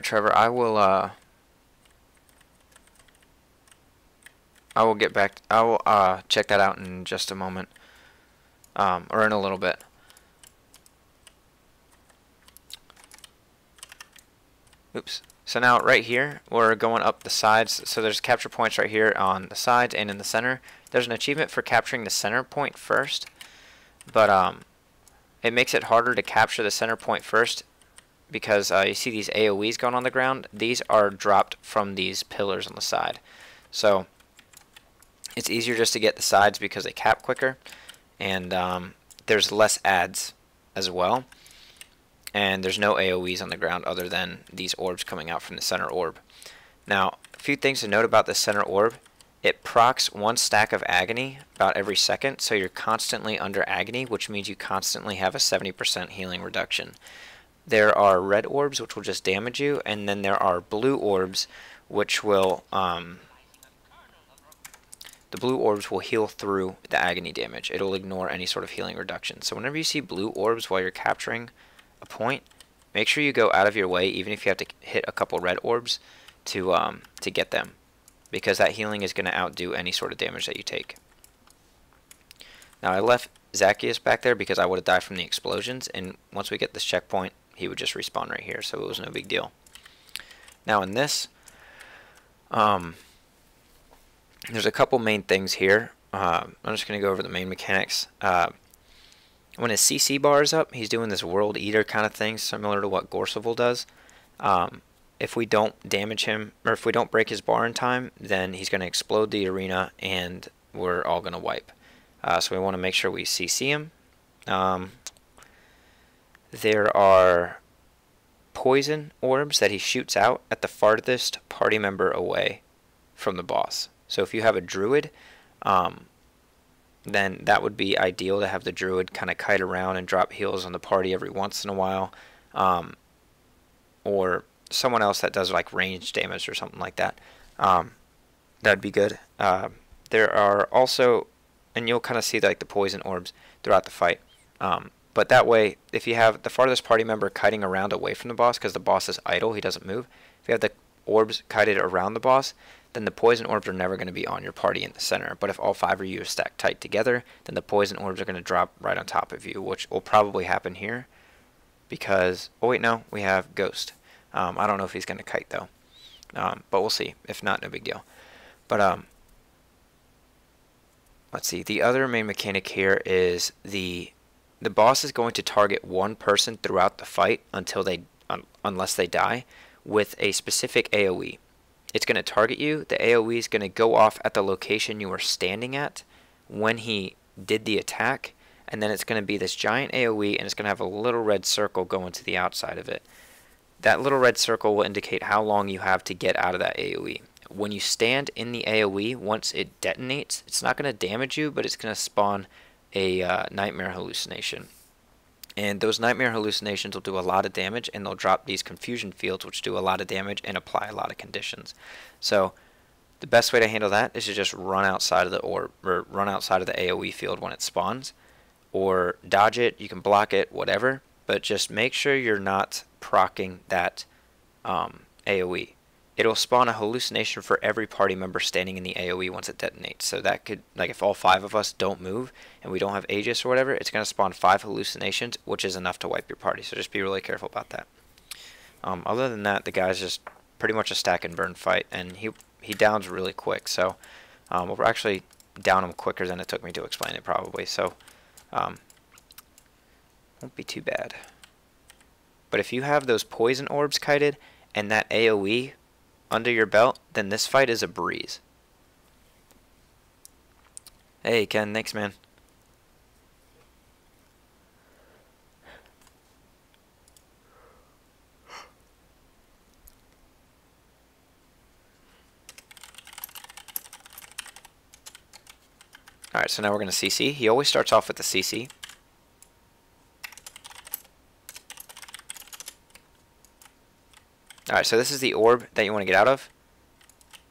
Trevor, I will get back, I will check that out in just a moment. Or in a little bit. Oops. So now right here, we're going up the sides. So there's capture points right here on the sides and in the center. There's an achievement for capturing the center point first, but it makes it harder to capture the center point first because you see these AoEs going on the ground. These are dropped from these pillars on the side. So it's easier just to get the sides because they cap quicker, and there's less ads as well. And there's no AoEs on the ground other than these orbs coming out from the center orb. Now, a few things to note about the center orb. It procs 1 stack of agony about every second, so you're constantly under agony, which means you constantly have a 70% healing reduction. There are red orbs, which will just damage you, and then there are blue orbs, which will, the blue orbs will heal through the agony damage. It'll ignore any sort of healing reduction. So whenever you see blue orbs while you're capturing a point, make sure you go out of your way, even if you have to hit a couple red orbs to get them, because that healing is going to outdo any sort of damage that you take. Now I left Zacchaeus back there because I would have died from the explosions, and once we get this checkpoint, he would just respawn right here, so it was no big deal. Now in this, there's a couple main things here. I'm just going to go over the main mechanics. When his CC bar is up, he's doing this World Eater kind of thing, similar to what Gorseval does. If we don't damage him, or if we don't break his bar in time, then he's going to explode the arena, and we're all going to wipe. So we want to make sure we CC him. There are poison orbs that he shoots out at the farthest party member away from the boss. So if you have a druid, then that would be ideal to have the druid kind of kite around and drop heals on the party every once in a while, or someone else that does like range damage or something like that. That'd be good. There are also, and you'll kind of see like the poison orbs throughout the fight. But that way, if you have the farthest party member kiting around away from the boss, because the boss is idle, he doesn't move. If you have the orbs kited around the boss, then the poison orbs are never going to be on your party in the center. But if all 5 of you are stacked tight together, then the poison orbs are going to drop right on top of you, which will probably happen here. Because, oh wait, no, we have Ghost. I don't know if he's going to kite though. But we'll see. If not, no big deal. But let's see. The other main mechanic here is the boss is going to target one person throughout the fight until unless they die with a specific AoE. It's going to target you. The AoE is going to go off at the location you were standing at when he did the attack, and then it's going to be this giant AoE, and it's going to have a little red circle going to the outside of it. That little red circle will indicate how long you have to get out of that AoE. When you stand in the AoE, once it detonates, it's not going to damage you, but it's going to spawn a nightmare hallucination. And those nightmare hallucinations will do a lot of damage, and they'll drop these confusion fields which do a lot of damage and apply a lot of conditions. So the best way to handle that is to just run outside of the orb, or run outside of the AoE field when it spawns, or dodge it. You can block it, whatever, but just make sure you're not proccing that AoE. It'll spawn a hallucination for every party member standing in the AoE once it detonates. So that could, like, if all 5 of us don't move and we don't have Aegis or whatever, it's going to spawn 5 hallucinations, which is enough to wipe your party. So just be really careful about that. Other than that, the guy's just pretty much a stack and burn fight, and he downs really quick. So we'll actually down him quicker than it took me to explain it probably. So won't be too bad. But if you have those poison orbs kited and that AoE under your belt, then this fight is a breeze. Hey Ken, thanks man. Alright, so now we're going to CC. He always starts off with the CC. Alright, so this is the orb that you want to get out of.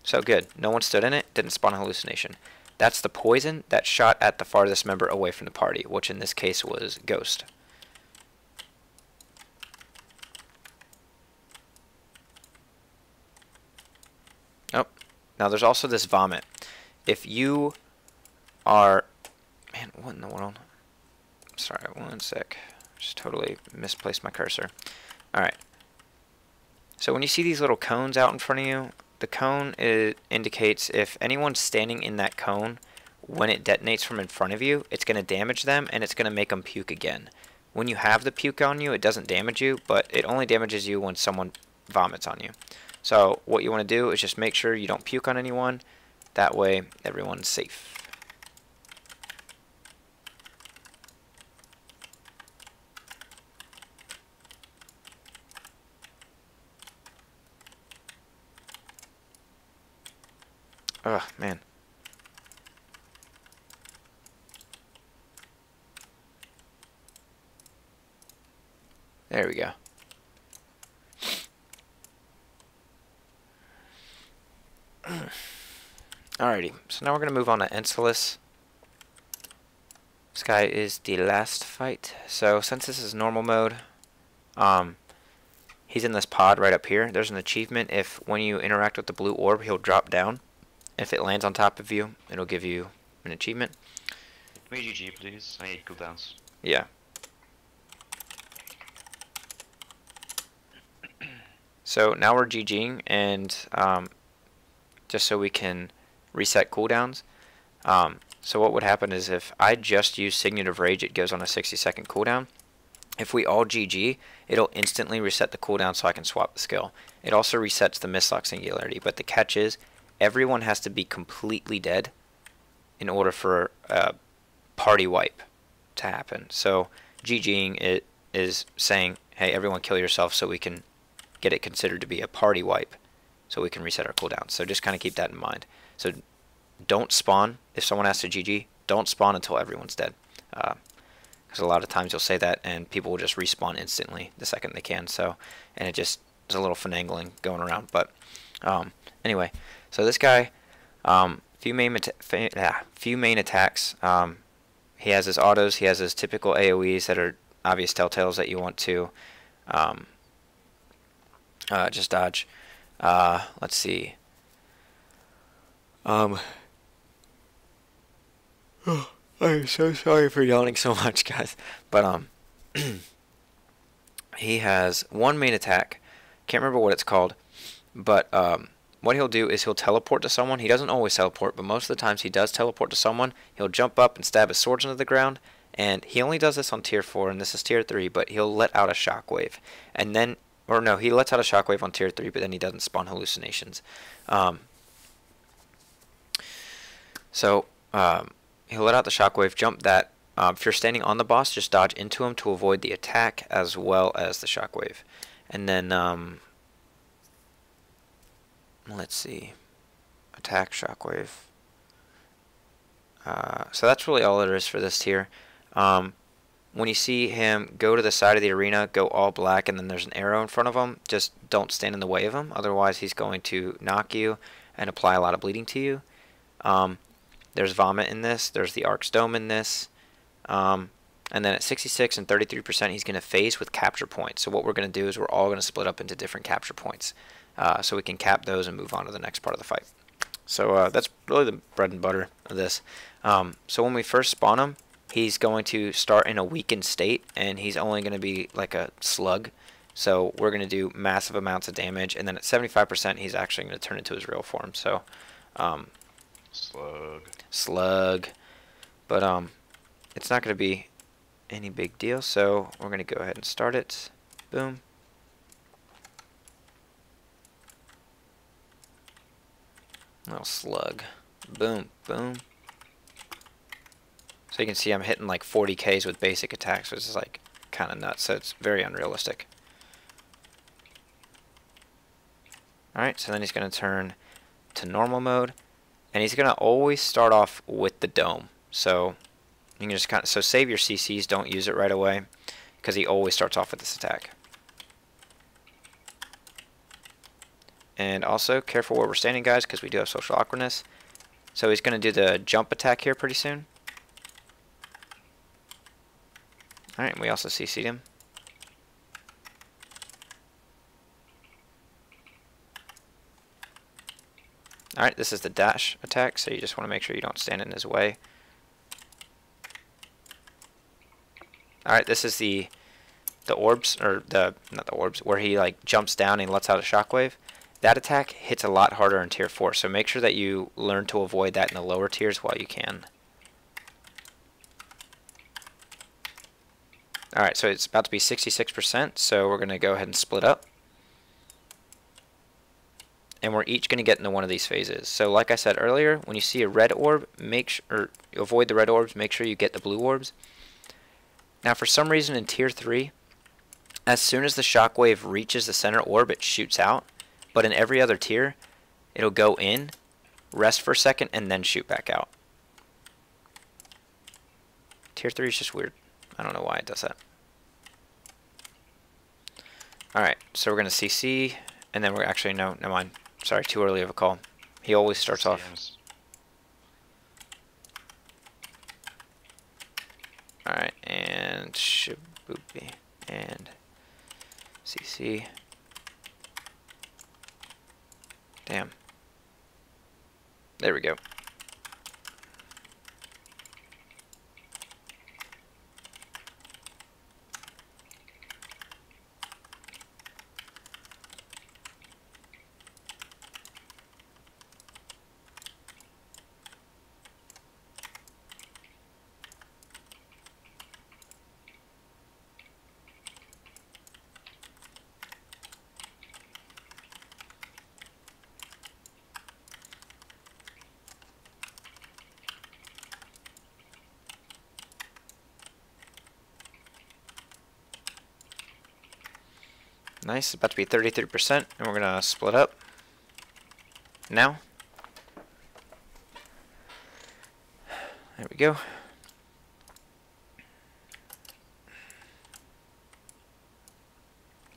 So good. No one stood in it, didn't spawn a hallucination. That's the poison that shot at the farthest member away from the party, which in this case was Ghost. Oh, now there's also this vomit. If you are... Man, what in the world? Sorry, one sec. Just totally misplaced my cursor. Alright. So when you see these little cones out in front of you, the cone indicates if anyone's standing in that cone, when it detonates from in front of you, it's going to damage them and it's going to make them puke again. When you have the puke on you, it doesn't damage you, but it only damages you when someone vomits on you. So what you want to do is just make sure you don't puke on anyone. That way everyone's safe. Oh, man. There we go. Alrighty, so now we're going to move on to Encelis. This guy is the last fight. So since this is normal mode, he's in this pod right up here. There's an achievement if when you interact with the blue orb, he'll drop down. If it lands on top of you, it'll give you an achievement. Can we GG please? I need cooldowns. Yeah. So now we're GGing, and just so we can reset cooldowns. So what would happen is if I just use Signet of Rage, it goes on a 60-second cooldown. If we all GG, it'll instantly reset the cooldown so I can swap the skill. It also resets the Mistlocked Singularity, but the catch is everyone has to be completely dead in order for a party wipe to happen. So GGing it is saying, hey, everyone kill yourself so we can get it considered to be a party wipe, so we can reset our cooldown. So just kind of keep that in mind. So don't spawn if someone asks to GG. Don't spawn until everyone's dead, because a lot of times you'll say that and people will just respawn instantly the second they can. So, and it just is a little finagling going around. But anyway, so this guy, few main attacks. He has his autos. He has his typical AOEs that are obvious telltales that you want to just dodge. Let's see. I'm so sorry for yawning so much, guys. But he has one main attack. Can't remember what it's called. But what he'll do is he'll teleport to someone. He doesn't always teleport, but most of the times he does teleport to someone. He'll jump up and stab his swords into the ground. And he only does this on tier 4, and this is tier 3, but he'll let out a shockwave. And then, or no, he lets out a shockwave on tier 3, but then he doesn't spawn hallucinations. He'll let out the shockwave, jump that. If you're standing on the boss, just dodge into him to avoid the attack as well as the shockwave. And then, let's see, attack, shockwave. So that's really all there is for this tier. When you see him go to the side of the arena, go all black, and then there's an arrow in front of him, just don't stand in the way of him. Otherwise, he's going to knock you and apply a lot of bleeding to you. There's Vomit in this. There's the Ark's Dome in this. And then at 66 and 33%, he's going to phase with capture points. So what we're going to do is we're all going to split up into different capture points. So we can cap those and move on to the next part of the fight. So that's really the bread and butter of this. So when we first spawn him, he's going to start in a weakened state, and he's only going to be like a slug. So we're going to do massive amounts of damage, and then at 75%, he's actually going to turn into his real form. So slug. But it's not going to be any big deal, so we're going to go ahead and start it. Boom. Little slug. Boom, boom. So you can see I'm hitting like 40 Ks with basic attacks, which is like kind of nuts, so it's very unrealistic. Alright, so then he's going to turn to normal mode, and he's going to always start off with the dome. So you can just kind of, so save your CCs, don't use it right away, because he always starts off with this attack. And also, careful where we're standing, guys, because we do have social awkwardness. So he's going to do the jump attack here pretty soon. Alright, and we also CC'd him. Alright, this is the dash attack, so you just want to make sure you don't stand in his way. Alright, this is the orbs, or not the orbs, where he like jumps down and lets out a shockwave. That attack hits a lot harder in tier 4, so make sure that you learn to avoid that in the lower tiers while you can. Alright, so it's about to be 66%, so we're going to go ahead and split up. And we're each going to get into one of these phases. So like I said earlier, when you see a red orb, avoid the red orbs, make sure you get the blue orbs. Now for some reason in tier 3, as soon as the shockwave reaches the center orb, it shoots out. But in every other tier, it'll go in, rest for a second, and then shoot back out. Tier 3 is just weird. I don't know why it does that. Alright, so we're going to CC, and then we're actually, no, never mind. Sorry, too early of a call. He always starts off. Alright, and Shibupi, and CC. Damn. There we go. Nice. It's about to be 33%, and we're gonna split up. Now. There we go.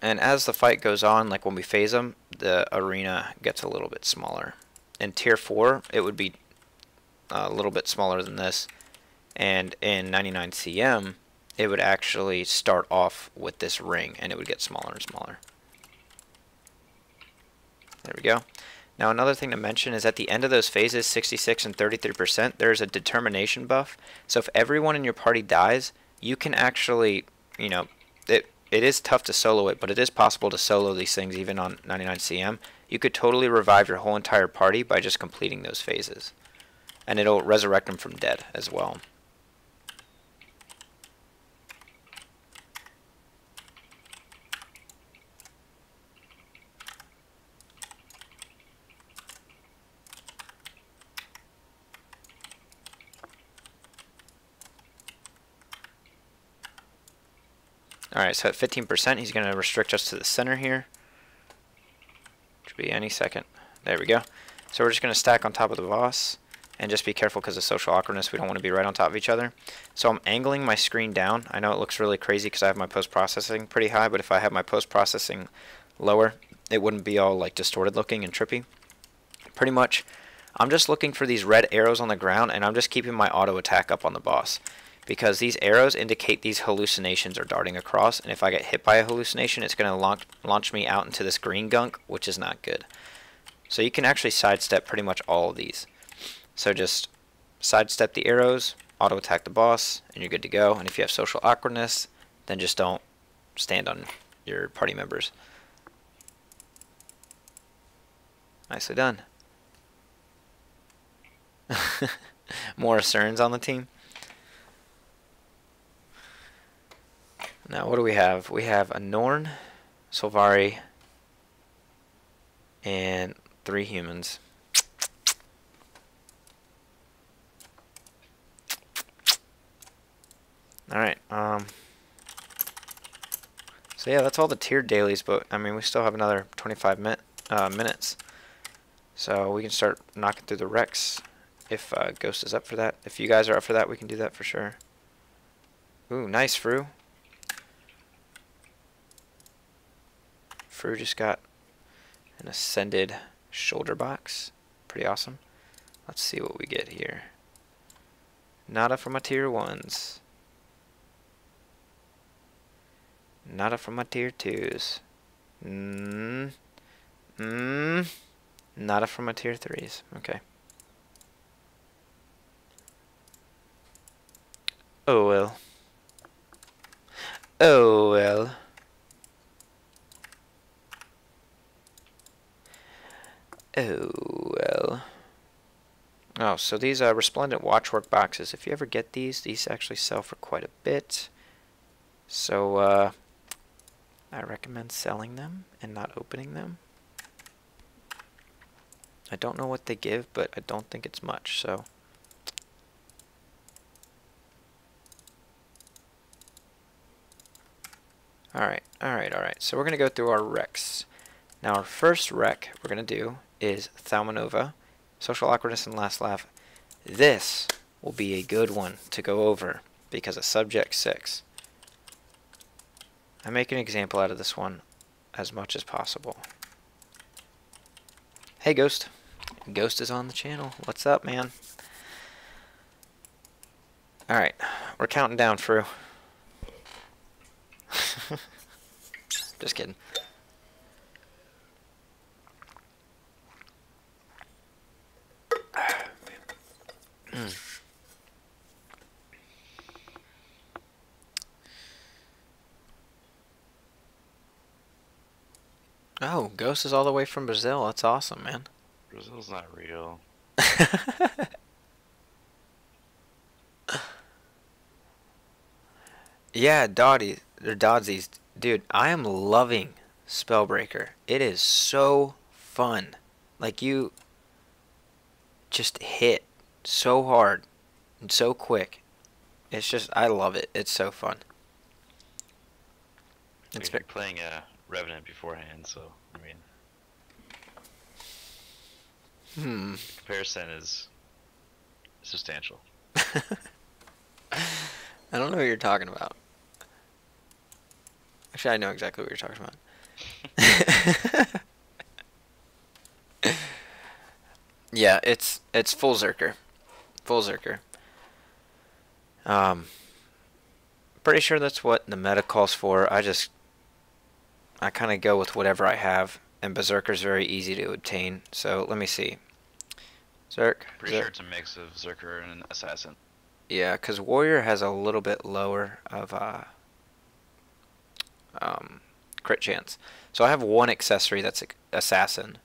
And as the fight goes on, like when we phase them, the arena gets a little bit smaller. In Tier 4, it would be a little bit smaller than this. And in 99 CM, it would actually start off with this ring, and it would get smaller and smaller. There we go. Now another thing to mention is at the end of those phases, 66 and 33%, there's a determination buff. So if everyone in your party dies, you can actually, you know, it is tough to solo it, but it is possible to solo these things even on 99 CM. You could totally revive your whole entire party by just completing those phases. And it'll resurrect them from dead as well. Alright, so at 15%, he's going to restrict us to the center here. Should be any second. There we go. So we're just going to stack on top of the boss. And just be careful because of social awkwardness. We don't want to be right on top of each other. So I'm angling my screen down. I know it looks really crazy because I have my post-processing pretty high. But if I have my post-processing lower, it wouldn't be all like distorted looking and trippy. Pretty much, I'm just looking for these red arrows on the ground. And I'm just keeping my auto attack up on the boss. Because these arrows indicate these hallucinations are darting across, and if I get hit by a hallucination, it's going to launch me out into this green gunk, which is not good. So you can actually sidestep pretty much all of these. So just sidestep the arrows, auto attack the boss, and you're good to go. And if you have social awkwardness, then just don't stand on your party members. Nicely done. More Cerns on the team. Now, what do we have? We have a Norn, Solvari, and 3 humans. Alright, so yeah, that's all the tiered dailies, but, I mean, we still have another 25 minutes. So we can start knocking through the Rex if Ghost is up for that. If you guys are up for that, we can do that for sure. Ooh, nice, Fru. Fru just got an ascended shoulder box. Pretty awesome. Let's see what we get here. Nada from my tier 1s. Nada from my tier 2s. Nada from my tier 3s. Okay. Oh well. Oh well. Oh, well. Oh, so these Resplendent Watchwork boxes, if you ever get these actually sell for quite a bit. So, I recommend selling them and not opening them. I don't know what they give, but I don't think it's much, so. Alright. So we're going to go through our recs. Now, our first rec we're going to do is Thaumonvoa, Social Awkwardness and Last Laugh. This will be a good one to go over because of Subject 6. I make an example out of this one as much as possible. Hey, Ghost. Ghost is on the channel. What's up, man? Alright, we're counting down, Fru. Just kidding. Oh, Ghost is all the way from Brazil. That's awesome, man. Brazil's not real. Yeah, Dodsies. Dude, I am loving Spellbreaker. It is so fun. Like, you just hit so hard and so quick. It's just, I love it. It's so fun. Wait, you're playing Revenant beforehand, so I mean, Hmm. the comparison is substantial. I don't know what you're talking about. Actually, I know exactly what you're talking about. Yeah, it's full Zerker. Full Zerker. Pretty sure that's what the meta calls for. I kind of go with whatever I have, and Berserker's very easy to obtain. So let me see. Zerk. Pretty sure it's a mix of Zerker and an Assassin. Yeah, because Warrior has a little bit lower of crit chance. So I have one accessory that's Assassin.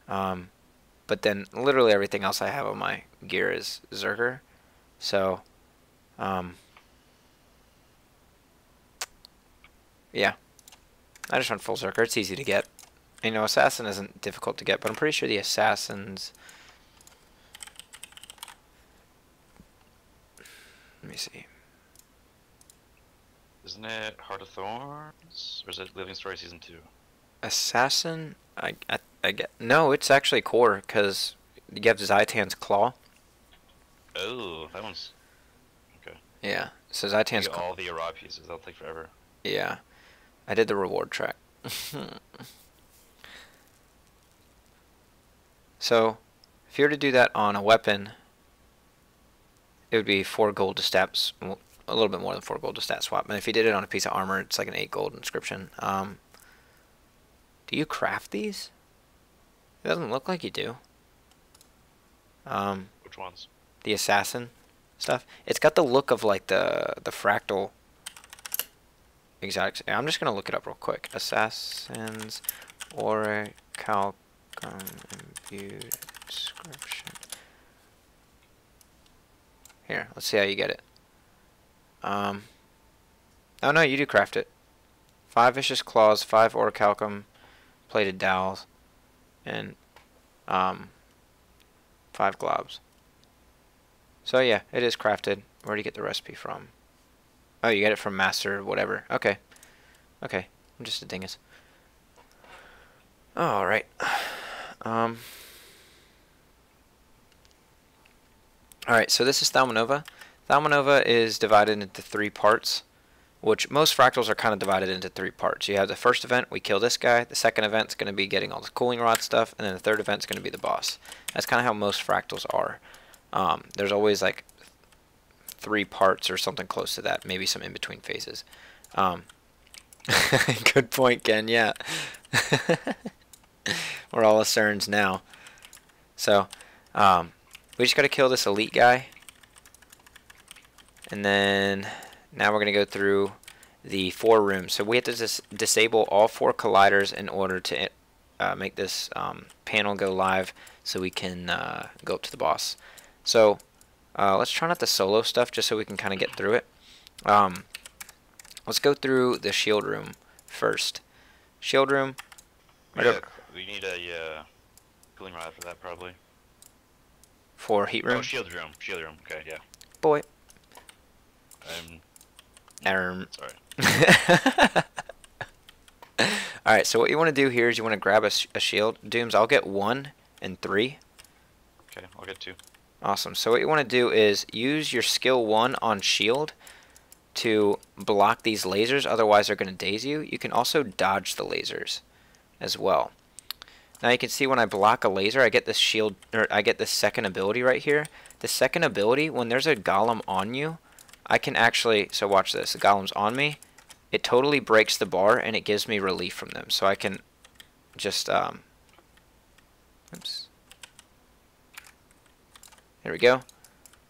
But then literally everything else I have on my gear is Zerker. So, yeah. I just run full Zerker. It's easy to get. You know, Assassin isn't difficult to get, but I'm pretty sure the Assassins... Let me see. Isn't it Heart of Thorns? Or is it Living Story Season 2? Assassin? I get... No, it's actually core, because you have Zaitan's Claw. Oh, that one's... Okay. Yeah, so You Zaitan's get Claw. all the Ara pieces, that'll take forever. Yeah. I did the reward track. So, if you were to do that on a weapon, it would be 4 gold to stats, well, a little bit more than 4 gold to stat swap. And if you did it on a piece of armor, it's like an 8 gold inscription. Do you craft these? It doesn't look like you do. Which ones? The assassin stuff. It's got the look of like the fractal exotics. I'm just gonna look it up real quick. Assassins orichalcum imbued inscription. Here, let's see how you get it. Oh no, you do craft it. 5 vicious claws, 5 orichalcum plated dowels, and 5 globs. So yeah, it is crafted. Where do you get the recipe from? Oh, you get it from master whatever. Okay. Okay. I'm just a dingus. Alright. Alright, so this is Thaumonvoa. Thaumonvoa is divided into 3 parts, which most fractals are kind of divided into 3 parts. You have the first event, we kill this guy. The second event's going to be getting all the cooling rod stuff, and then the third event's going to be the boss. That's kind of how most fractals are. There's always like 3 parts or something close to that, maybe some in-between phases. Good point, Ken, yeah. We're all Cerns now. So, we just got to kill this elite guy. And then, now we're going to go through the 4 rooms. So we have to disable all 4 colliders in order to make this panel go live so we can go up to the boss. So, let's try not to solo stuff just so we can kind of get through it. Let's go through the shield room first. Shield room. Yeah, we need a cooling rod for that, probably. For heat room? Oh, shield room. Shield room. Okay, yeah. Boy. Sorry. Alright, so what you want to do here is you want to grab a shield. Dooms, I'll get 1 and 3. Okay, I'll get 2. Awesome. So what you want to do is use your skill 1 on shield to block these lasers, otherwise they're going to daze you. You can also dodge the lasers as well. Now you can see when I block a laser, I get this shield, or I get this second ability right here. The second ability, when there's a golem on you, I can actually, so watch this, the golem's on me, it totally breaks the bar and it gives me relief from them. So I can just, oops. There we go.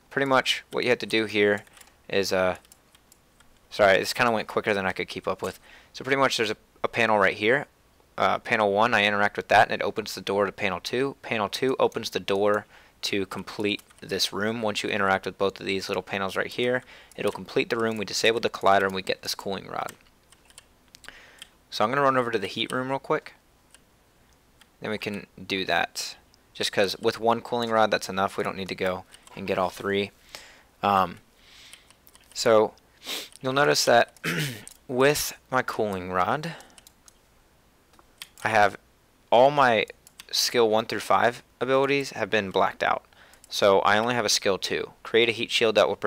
Pretty much what you have to do here is, sorry, this kind of went quicker than I could keep up with. So pretty much there's a panel right here. Panel 1, I interact with that and it opens the door to panel 2. Panel 2 opens the door to complete this room. Once you interact with both of these little panels right here, it'll complete the room. We disable the collider and we get this cooling rod. So I'm going to run over to the heat room real quick. Then we can do that. Just because with 1 cooling rod, that's enough. We don't need to go and get all 3. So you'll notice that with my cooling rod, I have all my skill 1 through 5 abilities have been blacked out. So I only have a skill 2. Create a heat shield that will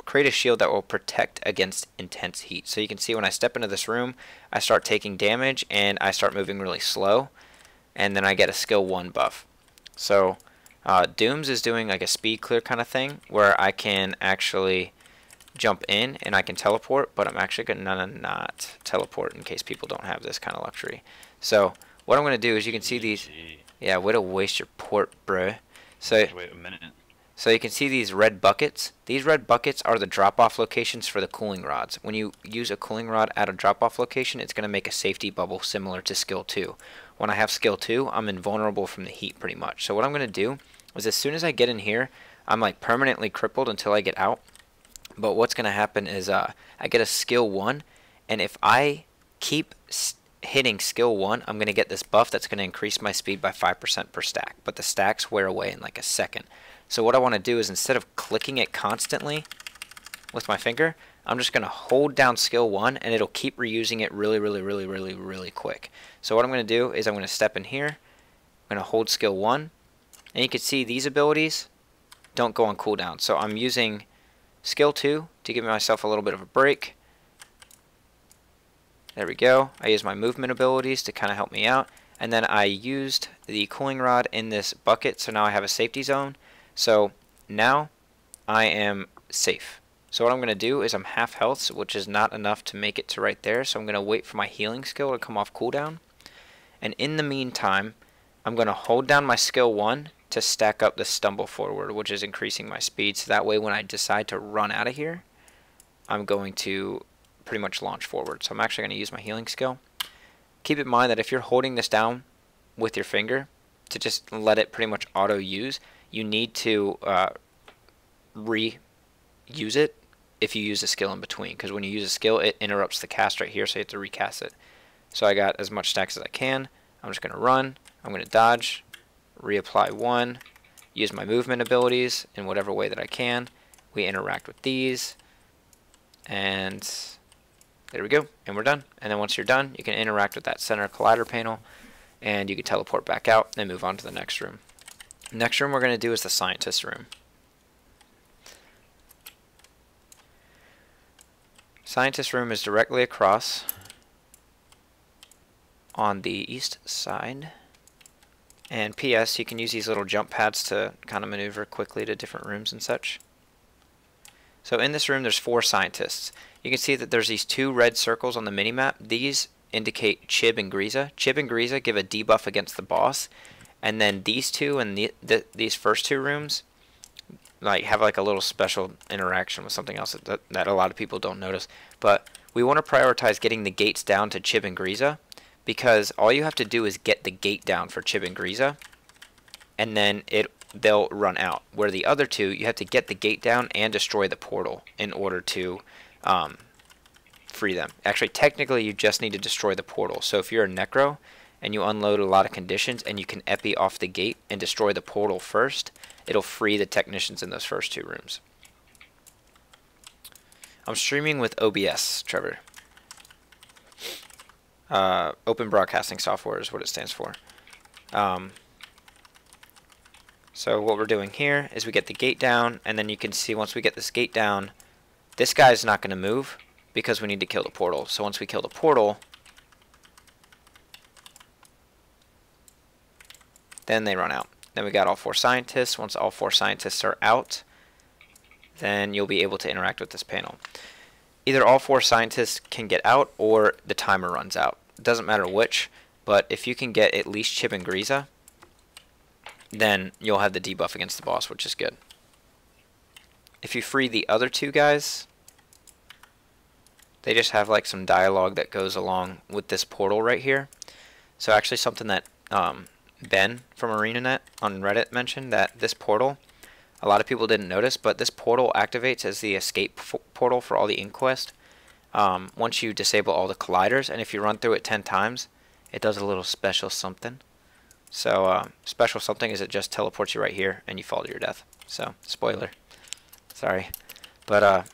create a shield that will protect against intense heat. So you can see when I step into this room, I start taking damage and I start moving really slow, and then I get a skill 1 buff. So Dooms is doing like a speed clear kind of thing where I can actually jump in and I can teleport, but I'm actually going to not teleport in case people don't have this kind of luxury. So what I'm going to do is you can see these. Yeah, way to waste your port, bruh. So Wait a minute. So you can see these red buckets. These red buckets are the drop-off locations for the cooling rods. When you use a cooling rod at a drop-off location, it's going to make a safety bubble similar to skill 2. When I have skill 2, I'm invulnerable from the heat pretty much. So what I'm going to do is as soon as I get in here, I'm like permanently crippled until I get out. But what's going to happen is I get a skill 1, and if I keep hitting skill 1, I'm going to get this buff that's going to increase my speed by 5% per stack. But the stacks wear away in like a second. So what I want to do is instead of clicking it constantly with my finger, I'm just going to hold down skill 1 and it'll keep reusing it really quick. So what I'm going to do is I'm going to step in here, I'm going to hold skill 1, and you can see these abilities don't go on cooldown. So I'm using skill 2 to give myself a little bit of a break. There we go. I use my movement abilities to kind of help me out. And then I used the cooling rod in this bucket, so now I have a safety zone. So now I am safe. So what I'm going to do is I'm half health, which is not enough to make it to right there. So I'm going to wait for my healing skill to come off cooldown. And in the meantime, I'm going to hold down my skill 1 to stack up the stumble forward, which is increasing my speed. So that way when I decide to run out of here, I'm going to pretty much launch forward. So I'm actually going to use my healing skill. Keep in mind that if you're holding this down with your finger to just let it pretty much auto use, you need to reuse it if you use a skill in between, because when you use a skill it interrupts the cast right here, so you have to recast it. So I got as much stacks as I can. I'm just going to run, I'm going to dodge, reapply 1, use my movement abilities in whatever way that I can. We interact with these, and there we go, and we're done. And then once you're done, you can interact with that center collider panel, and you can teleport back out and move on to the next room. Next room we're going to do is the scientist room. Scientist room is directly across on the east side. And PS, you can use these little jump pads to kind of maneuver quickly to different rooms and such. So in this room there's 4 scientists. You can see that there's these 2 red circles on the minimap. These indicate Chib and Griza. Chib and Griza give a debuff against the boss. And then these 2 and these first 2 rooms like have like a little special interaction with something else that a lot of people don't notice. But we want to prioritize getting the gates down to Chib and Griza, because all you have to do is get the gate down for Chib and Griza, and then they'll run out. Where the other 2, you have to get the gate down and destroy the portal in order to free them. Actually, technically, you just need to destroy the portal. So if you're a Necro and you unload a lot of conditions and you can epi off the gate and destroy the portal first, it'll free the technicians in those first 2 rooms. I'm streaming with OBS, Trevor. Open Broadcasting Software is what it stands for. So what we're doing here is we get the gate down, and then you can see once we get this gate down, this guy's not going to move because we need to kill the portal. So once we kill the portal, then they run out. Then we got all 4 scientists. Once all 4 scientists are out, then you'll be able to interact with this panel. Either all 4 scientists can get out or the timer runs out. It doesn't matter which, but if you can get at least Chib and Griza, then you'll have the debuff against the boss, which is good. If you free the other 2 guys, they just have like some dialogue that goes along with this portal right here. So actually something that Ben from ArenaNet on Reddit mentioned, that this portal, a lot of people didn't notice, but this portal activates as the escape portal for all the Inquest once you disable all the colliders, and if you run through it 10 times, it does a little special something. So special something is it just teleports you right here and you fall to your death. So spoiler, sorry, but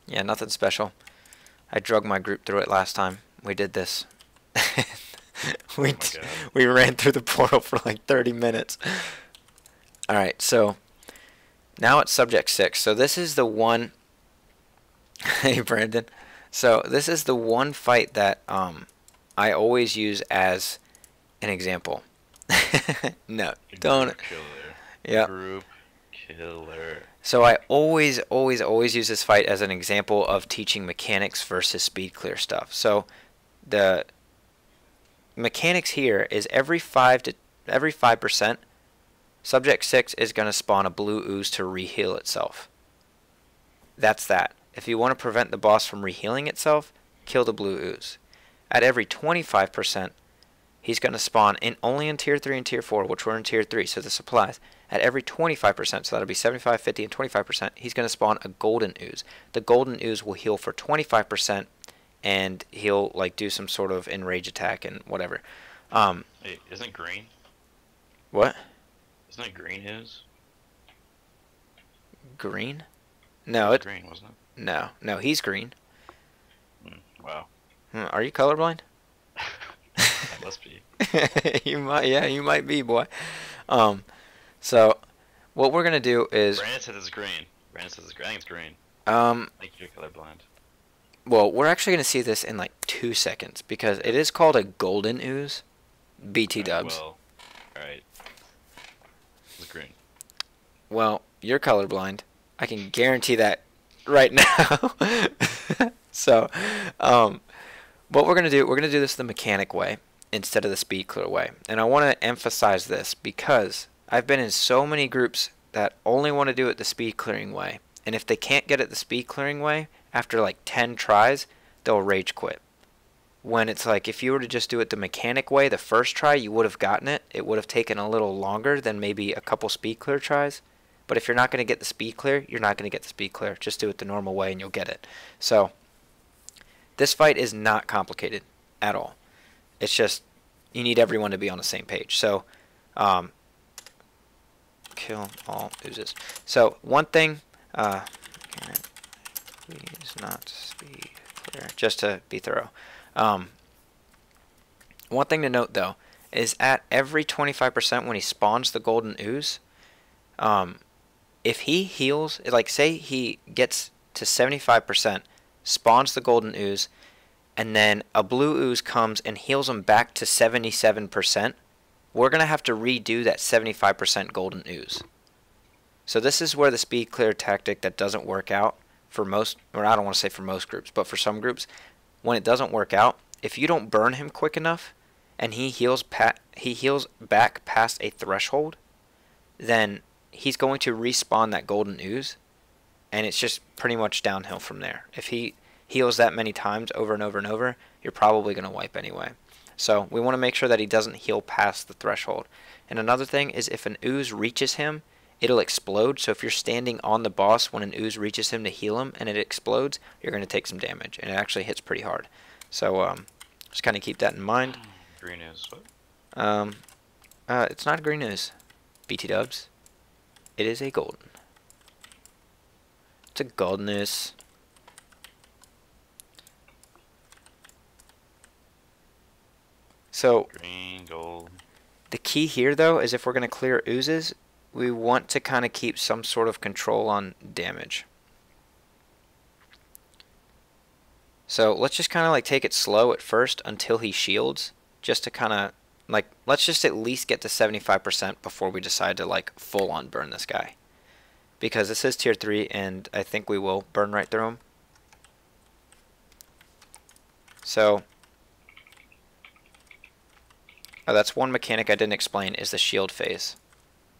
yeah, nothing special. I drug my group through it last time. We did this. we Oh my God. we ran through the portal for like 30 minutes. All right, so now it's subject 6. So this is the one. Hey Brandon. So this is the one fight that I always use as an example. No, don't. Group killer. Yeah. Group killer. So I always use this fight as an example of teaching mechanics versus speed clear stuff. So the mechanics here is every 5%, subject 6 is going to spawn a blue ooze to reheal itself. That's that. If you want to prevent the boss from rehealing itself, kill the blue ooze. At every 25%, he's going to spawn only in tier 3 and tier 4, which we're in tier 3, so this applies. At every 25%, so that'll be 75, 50, and 25%, he's going to spawn a golden ooze. The golden ooze will heal for 25%, and he'll like do some sort of enrage attack and whatever. Hey, isn't green? What? Isn't it green ooze? Green? No, It was it. green, wasn't it? No, he's green. Wow. Are you colorblind? That must be. You might be, boy. So what we're gonna do is Brandon says it's green. Brandon says it's green. I think it's green. um I think you're colorblind. well, we're actually gonna see this in like 2 seconds because it is called a golden ooze. BT dubs. Well, alright. It's green. Well, you're colorblind. I can guarantee that right now. So, what we're gonna do this the mechanic way instead of the speed clear way. And I want to emphasize this because I've been in so many groups that only want to do it the speed clearing way. And if they can't get it the speed clearing way, after like 10 tries, they'll rage quit. When it's like, if you were to just do it the mechanic way the first try, you would have gotten it. It would have taken a little longer than maybe a couple speed clear tries. But if you're not going to get the speed clear, you're not going to get the speed clear. Just do it the normal way and you'll get it. So, this fight is not complicated at all. It's just, you need everyone to be on the same page. So, kill all oozes. So, one thing, please not speed clear, just to be thorough. One thing to note, though, is at every 25% when he spawns the golden ooze, if he heals, like say he gets to 75%, spawns the golden ooze, and then a blue ooze comes and heals him back to 77%, we're going to have to redo that 75% golden ooze. So this is where the speed clear tactic that doesn't work out for most, or I don't want to say for most groups, but for some groups, when it doesn't work out, if you don't burn him quick enough and he heals back past a threshold, then he's going to respawn that golden ooze, and it's just pretty much downhill from there. If he heals that many times over and over and over, you're probably going to wipe anyway. So we want to make sure that he doesn't heal past the threshold. And another thing is if an ooze reaches him, it'll explode. So if you're standing on the boss when an ooze reaches him to heal him and it explodes, you're going to take some damage. And it actually hits pretty hard. So just kind of keep that in mind. Green ooze. What? It's not green ooze. BT dubs. It is a golden. It's a golden ooze. So Green, gold. the key here, though, is if we're going to clear oozes, we want to kind of keep some sort of control on damage. So let's just kind of like take it slow at first until he shields, just to kind of like, let's just at least get to 75% before we decide to like full on burn this guy. Because this is tier 3 and I think we will burn right through him. So, oh, that's one mechanic I didn't explain, is the shield phase.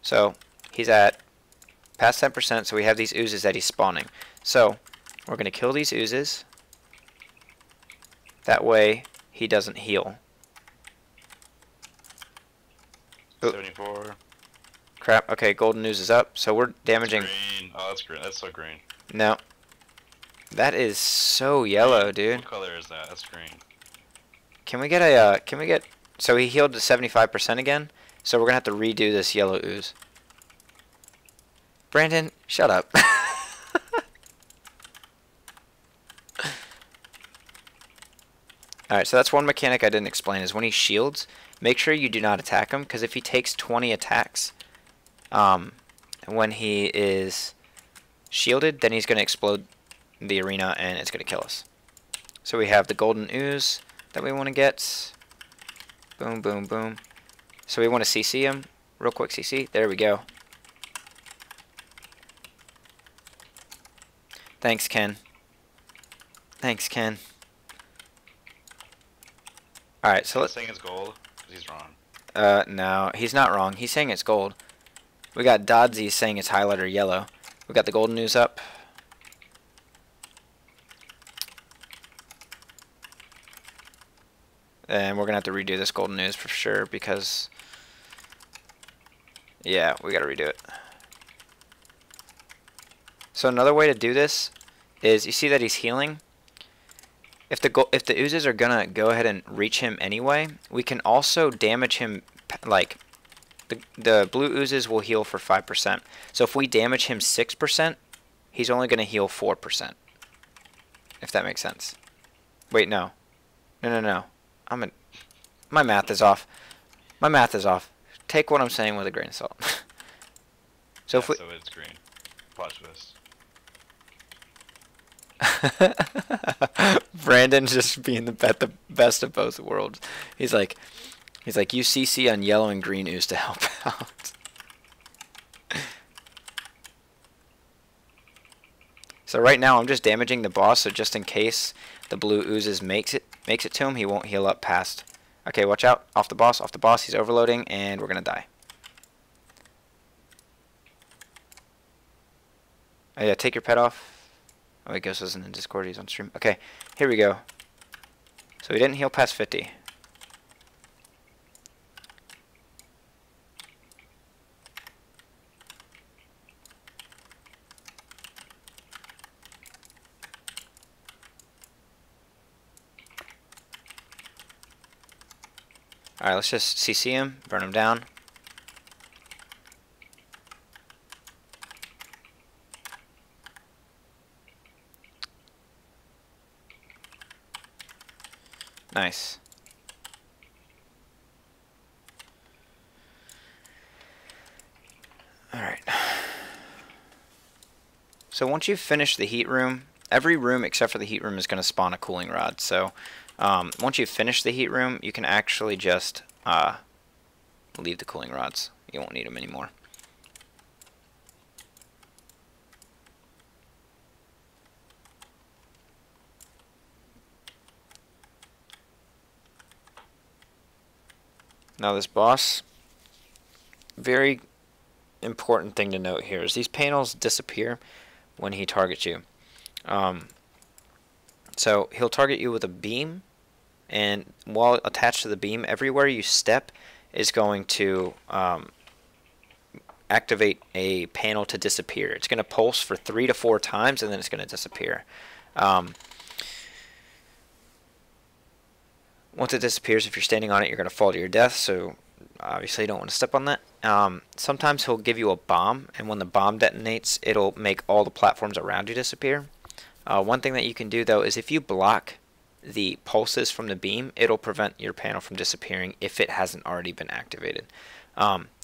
So he's at past 10%, so we have these oozes that he's spawning. So we're going to kill these oozes. That way he doesn't heal. Oop. 74. Crap. Okay, golden ooze is up, so we're damaging. Green. Oh, that's green. That's so green. No. That is so yellow, dude. What color is that? That's green. Can we get a, so he healed to 75% again, so we're going to have to redo this yellow ooze. Brandon, shut up. Alright, so that's one mechanic I didn't explain, is when he shields, make sure you do not attack him, because if he takes 20 attacks when he is shielded, then he's going to explode the arena and it's going to kill us. So we have the golden ooze that we want to get. Boom, boom, boom. So we want to CC him. Real quick CC. There we go. Thanks, Ken. Thanks, Ken. Alright, so let's... saying it's gold? 'Cause he's wrong. No, he's not wrong. He's saying it's gold. We got Dodsy saying it's highlighter yellow. We got the golden news up. And we're going to have to redo this golden news for sure because... yeah, we got to redo it. So another way to do this is, you see that he's healing? If the oozes are going to go ahead and reach him anyway, we can also damage him, like... The blue oozes will heal for 5%. So if we damage him 6%, he's only going to heal 4%. If that makes sense. Wait, no. No. My math is off. My math is off. Take what I'm saying with a grain of salt. So Yeah, if we... so it's green. Plot twist. Brandon's just being the best of both worlds. He's like, you CC on yellow and green ooze to help out. So right now I'm just damaging the boss, so just in case the blue oozes makes it to him, he won't heal up past. Okay, watch out. Off the boss, he's overloading, and we're gonna die. Oh yeah, take your pet off. Oh, he goes isn't in Discord, he's on stream. Okay, here we go. So he didn't heal past 50. Alright, let's just CC him, burn him down. Nice. Alright. So once you've finished the heat room, every room except for the heat room is going to spawn a cooling rod. So once you've finished the heat room, you can actually just leave the cooling rods. You won't need them anymore. Now this boss, very important thing to note here is these panels disappear when he targets you. So he'll target you with a beam, and while attached to the beam, everywhere you step is going to activate a panel to disappear. It's going to pulse for 3 to 4 times, and then it's going to disappear. Once it disappears, if you're standing on it, you're going to fall to your death, so obviously you don't want to step on that. Sometimes he'll give you a bomb, and when the bomb detonates, it'll make all the platforms around you disappear. One thing that you can do, though, is if you block the pulses from the beam, it'll prevent your panel from disappearing if it hasn't already been activated.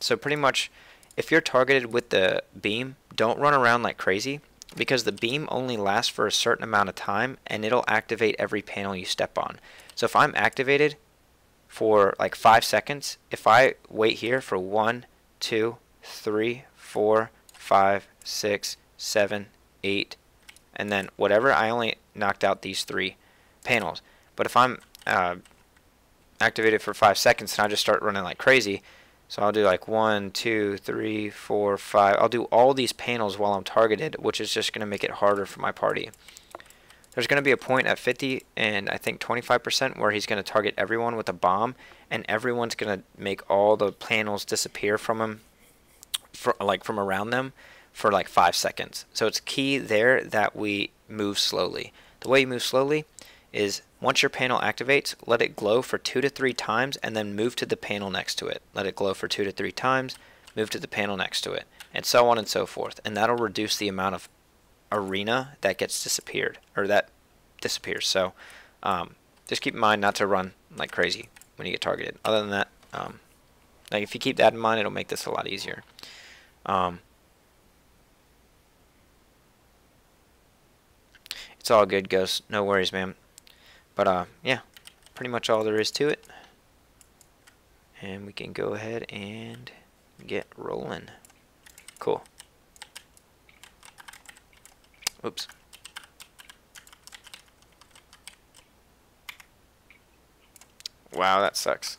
So pretty much, if you're targeted with the beam, don't run around like crazy, because the beam only lasts for a certain amount of time, and it'll activate every panel you step on. So if I'm activated for like 5 seconds, if I wait here for 1, 2, 3, 4, 5, 6, 7, 8, and then whatever, I only knocked out these 3 panels. But if I'm activated for 5 seconds and I just start running like crazy, so I'll do like 1, 2, 3, 4, 5. I'll do all these panels while I'm targeted, which is just going to make it harder for my party. There's going to be a point at 50 and I think 25% where he's going to target everyone with a bomb, and everyone's going to make all the panels disappear from him, from around them, for like 5 seconds. So it's key there that we move slowly. The way you move slowly is once your panel activates, let it glow for 2 to 3 times, and then move to the panel next to it. Let it glow for 2 to 3 times, move to the panel next to it, and so on and so forth. And that'll reduce the amount of arena that gets disappeared, or that disappears. So Just keep in mind not to run like crazy when you get targeted. Other than that, like if you keep that in mind, it'll make this a lot easier. It's all good, Ghost. No worries, man. But yeah, pretty much all there is to it. And we can go ahead and get rolling. Cool. Oops. Wow, that sucks.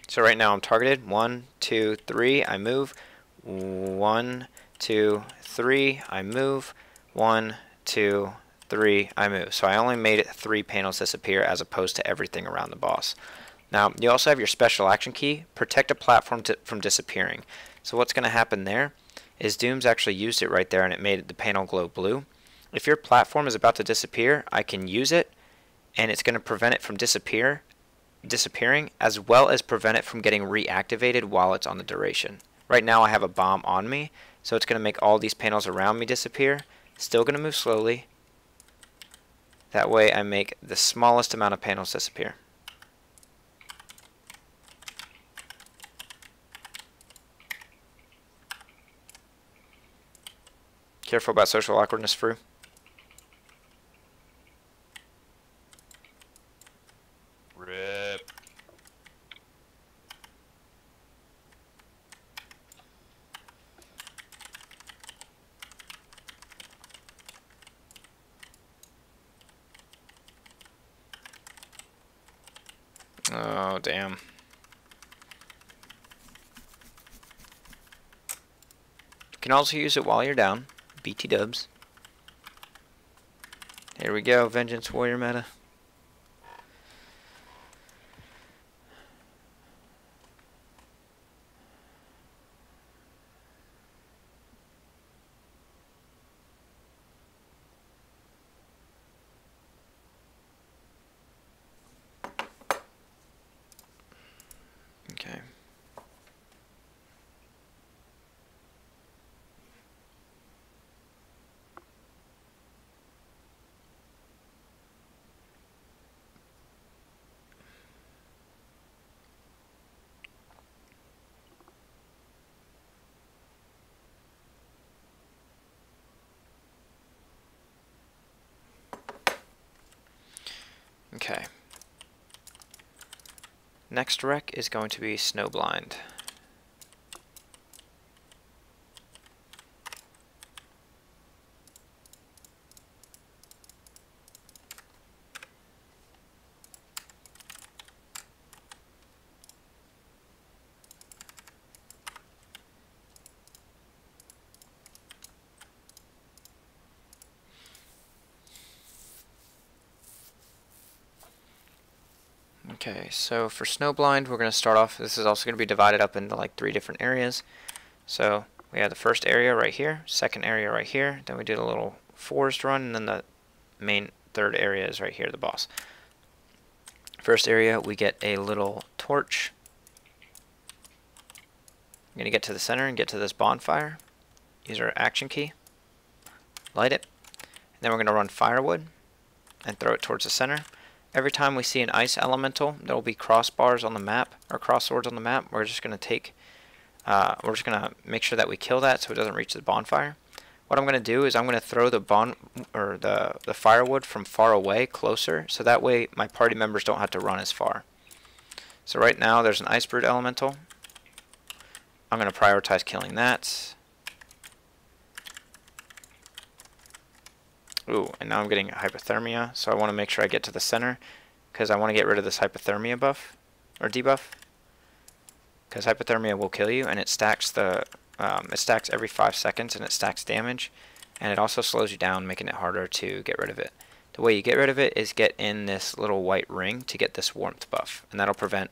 So right now I'm targeted. 1, 2, 3. I move. 1, 2, 3. I move. 1, 2, 3. I move. So I only made it 3 panels disappear as opposed to everything around the boss. Now you also have your special action key. Protect a platform from disappearing. So what's going to happen there is Doom's actually used it right there and it made the panel glow blue. If your platform is about to disappear, I can use it and it's going to prevent it from disappearing as well as prevent it from getting reactivated while it's on the duration. Right now I have a bomb on me, so it's going to make all these panels around me disappear. Still going to move slowly. That way I make the smallest amount of panels disappear. Careful about social awkwardness, Fru. Rip. Oh, damn. You can also use it while you're down. BT dubs. Here we go, Vengeance Warrior meta. Okay. Okay. Next rec is going to be Snowblind. Okay, so for Snowblind, we're going to start off, this is also going to be divided up into like 3 different areas. So we have the first area right here, second area right here, then we did a little forest run, and then the main third area is right here, the boss. First area, we get a little torch. I'm going to get to the center and get to this bonfire. Use our action key. Light it. And then we're going to run firewood and throw it towards the center. Every time we see an ice elemental, there will be crossbars on the map, or cross swords on the map. We're just going to make sure that we kill that so it doesn't reach the bonfire. What I'm going to do is I'm going to throw the the firewood from far away closer, so that way my party members don't have to run as far. So right now there's an ice brood elemental. I'm going to prioritize killing that. Ooh, and now I'm getting hypothermia, so I want to make sure I get to the center, because I want to get rid of this hypothermia buff, or debuff, because hypothermia will kill you, and it stacks it stacks every 5 seconds, and it stacks damage, and it also slows you down, making it harder to get rid of it. The way you get rid of it is get in this little white ring to get this warmth buff, and that'll prevent,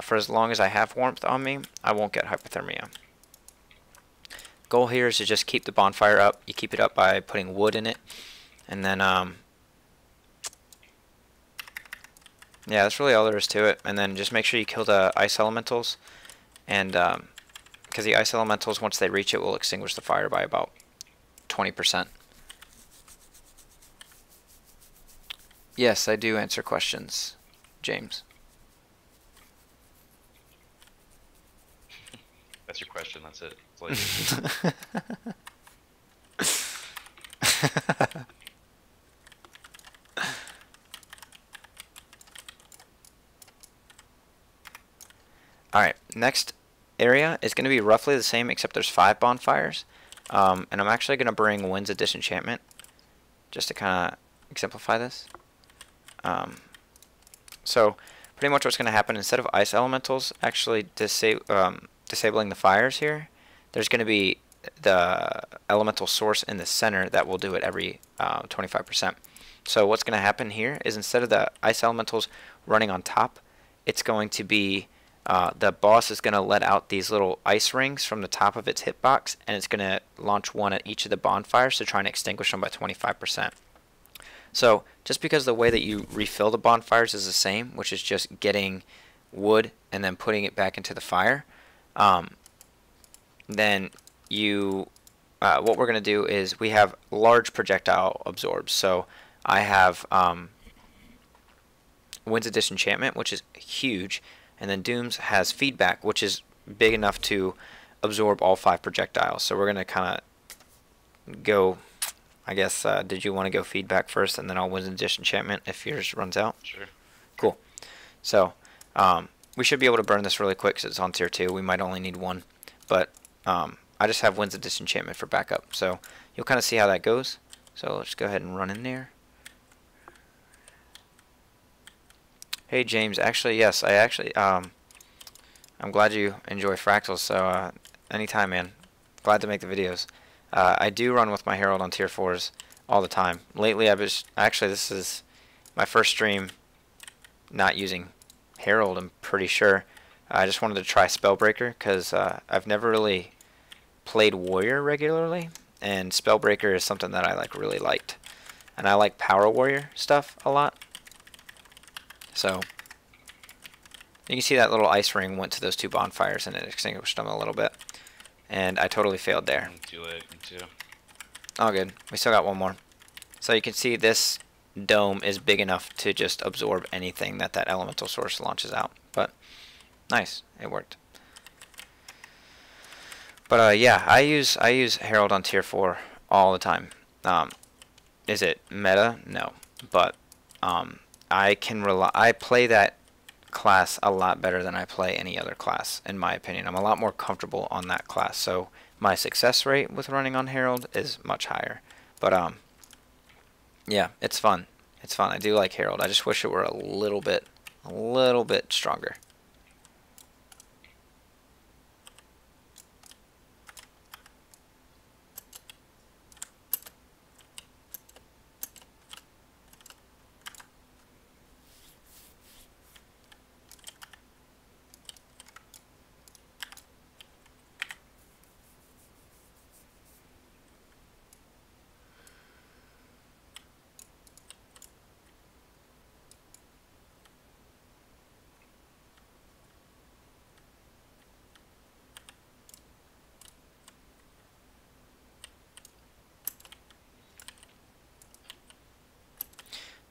for as long as I have warmth on me, I won't get hypothermia. Goal here is to just keep the bonfire up. You keep it up by putting wood in it, and then Yeah, that's really all there is to it. And then just make sure you kill the ice elementals, and because the ice elementals, once they reach it, will extinguish the fire by about 20%. Yes, I do answer questions, James. That's your question. That's it. It's like, Alright, next area is going to be roughly the same, except there's 5 bonfires. And I'm actually going to bring Winds of Disenchantment just to kind of exemplify this. So pretty much what's going to happen, instead of ice elementals actually disabling the fires here, there's going to be the elemental source in the center that will do it every 25%. So what's going to happen here is, instead of the ice elementals running on top, it's going to be the boss is going to let out these little ice rings from the top of its hitbox, and it's going to launch one at each of the bonfires to try and extinguish them by 25%. So just because the way that you refill the bonfires is the same, which is just getting wood and then putting it back into the fire, then you what we're going to do is, we have large projectile absorbs. So I have Winds of Disenchantment, which is huge, and then Dooms has feedback, which is big enough to absorb all 5 projectiles. So we're going to kind of go, I guess, did you want to go feedback first, and then I'll Winds of Disenchantment if yours runs out? sure. Cool. So we should be able to burn this really quick because it's on tier 2. We might only need 1, but I just have Winds of Disenchantment for backup. So you'll kind of see how that goes. So let's go ahead and run in there. Hey James, actually yes, I'm glad you enjoy Fractals, so anytime, man. Glad to make the videos. I do run with my Herald on tier 4s all the time. Lately this is my first stream not using Herald, I'm pretty sure. I just wanted to try Spellbreaker because I've never really played Warrior regularly, and Spellbreaker is something that I really liked. And I like Power Warrior stuff a lot. So you can see that little ice ring went to those 2 bonfires and it extinguished them a little bit. And I totally failed there. Too late. Me too. All good. We still got one more. So you can see this dome is big enough to just absorb anything that elemental source launches out. But nice, it worked. But yeah, I use Herald on tier 4 all the time. Is it meta? No, but I play that class a lot better than I play any other class, in my opinion. I'm a lot more comfortable on that class, so my success rate with running on Herald is much higher. But yeah, it's fun. It's fun. I do like Herald. I just wish it were a little bit stronger.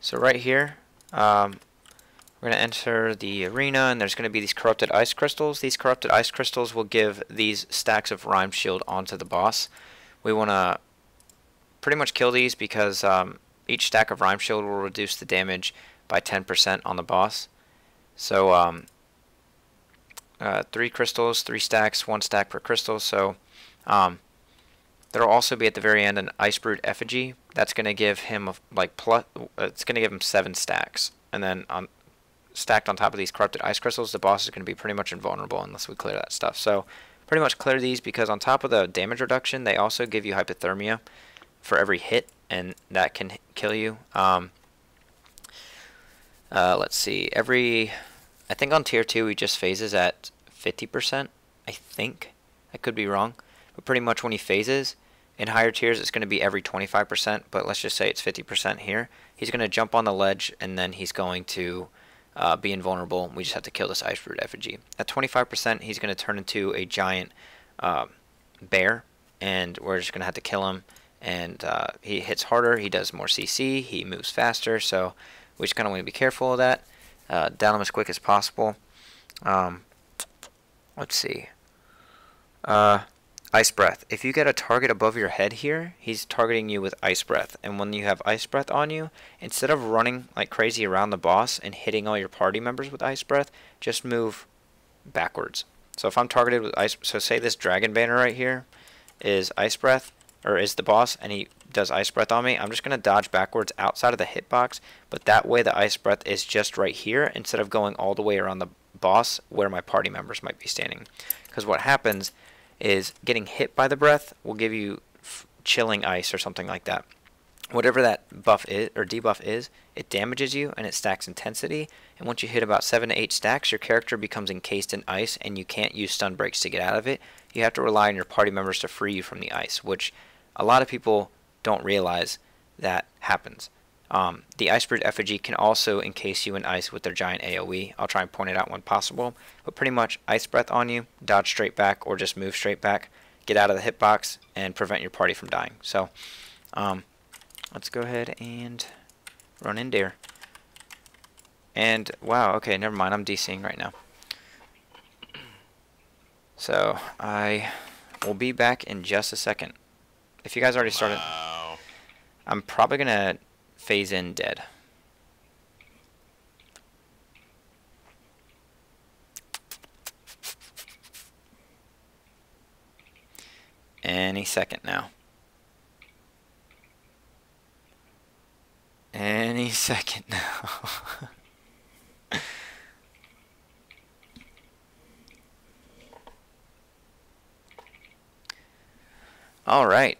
So right here, we're going to enter the arena, and there's going to be these corrupted ice crystals. These corrupted ice crystals will give these stacks of Rhyme Shield onto the boss. We want to pretty much kill these because each stack of Rhyme Shield will reduce the damage by 10% on the boss. So 3 crystals, 3 stacks, 1 stack per crystal. So there will also be at the very end an Ice Brood Effigy. That's going to give him it's going to give him 7 stacks, and then stacked on top of these corrupted ice crystals, the boss is going to be pretty much invulnerable unless we clear that stuff. So pretty much clear these, because on top of the damage reduction, they also give you hypothermia for every hit, and that can kill you. Let's see. I think on tier 2 he just phases at 50%. I think. I could be wrong. But pretty much when he phases, in higher tiers it's going to be every 25%, but let's just say it's 50% here. He's going to jump on the ledge, and then he's going to be invulnerable. We just have to kill this Ice Brood effigy. At 25%, he's going to turn into a giant bear, and we're just going to have to kill him. And he hits harder, he does more CC, he moves faster, so we just kind of want to be careful of that. Down him as quick as possible. Let's see. Ice Breath. If you get a target above your head here, he's targeting you with Ice Breath. And when you have Ice Breath on you, instead of running like crazy around the boss and hitting all your party members with Ice Breath, just move backwards. So if I'm targeted with Ice, so say this Dragon Banner right here is Ice Breath, or is the boss, and he does Ice Breath on me, I'm just going to dodge backwards outside of the hitbox, but that way the Ice Breath is just right here instead of going all the way around the boss where my party members might be standing. Because what happens is getting hit by the breath will give you chilling ice or something like that. Whatever that buff is or debuff is, it damages you and it stacks intensity, and once you hit about 7 to 8 stacks, your character becomes encased in ice and you can't use stun breaks to get out of it. You have to rely on your party members to free you from the ice, which a lot of people don't realize that happens. The Ice Brood effigy can also encase you in ice with their giant AoE. I'll try and point it out when possible. But pretty much Ice Breath on you, dodge straight back or just move straight back, get out of the hitbox, and prevent your party from dying. So let's go ahead and run in there. And wow, okay, never mind. I'm DCing right now. So I will be back in just a second. If you guys already started, Wow. I'm probably going to phase in dead. Any second now. Any second now. All right.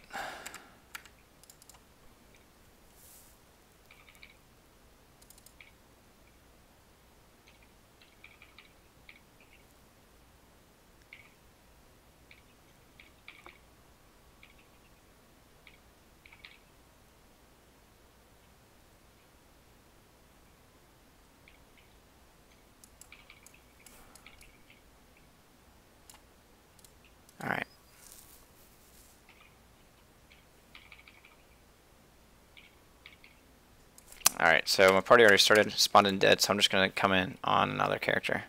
All right. Alright, so my party already started, spawned in dead, so I'm just going to come in on another character.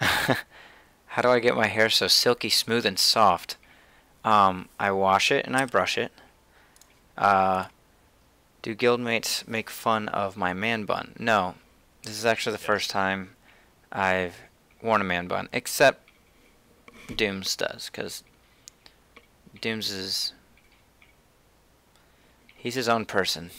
How do I get my hair so silky smooth and soft? I wash it and I brush it. Do guildmates make fun of my man bun? No. This is actually the first time I've worn a man bun, except Dooms does, because Dooms is... he's his own person.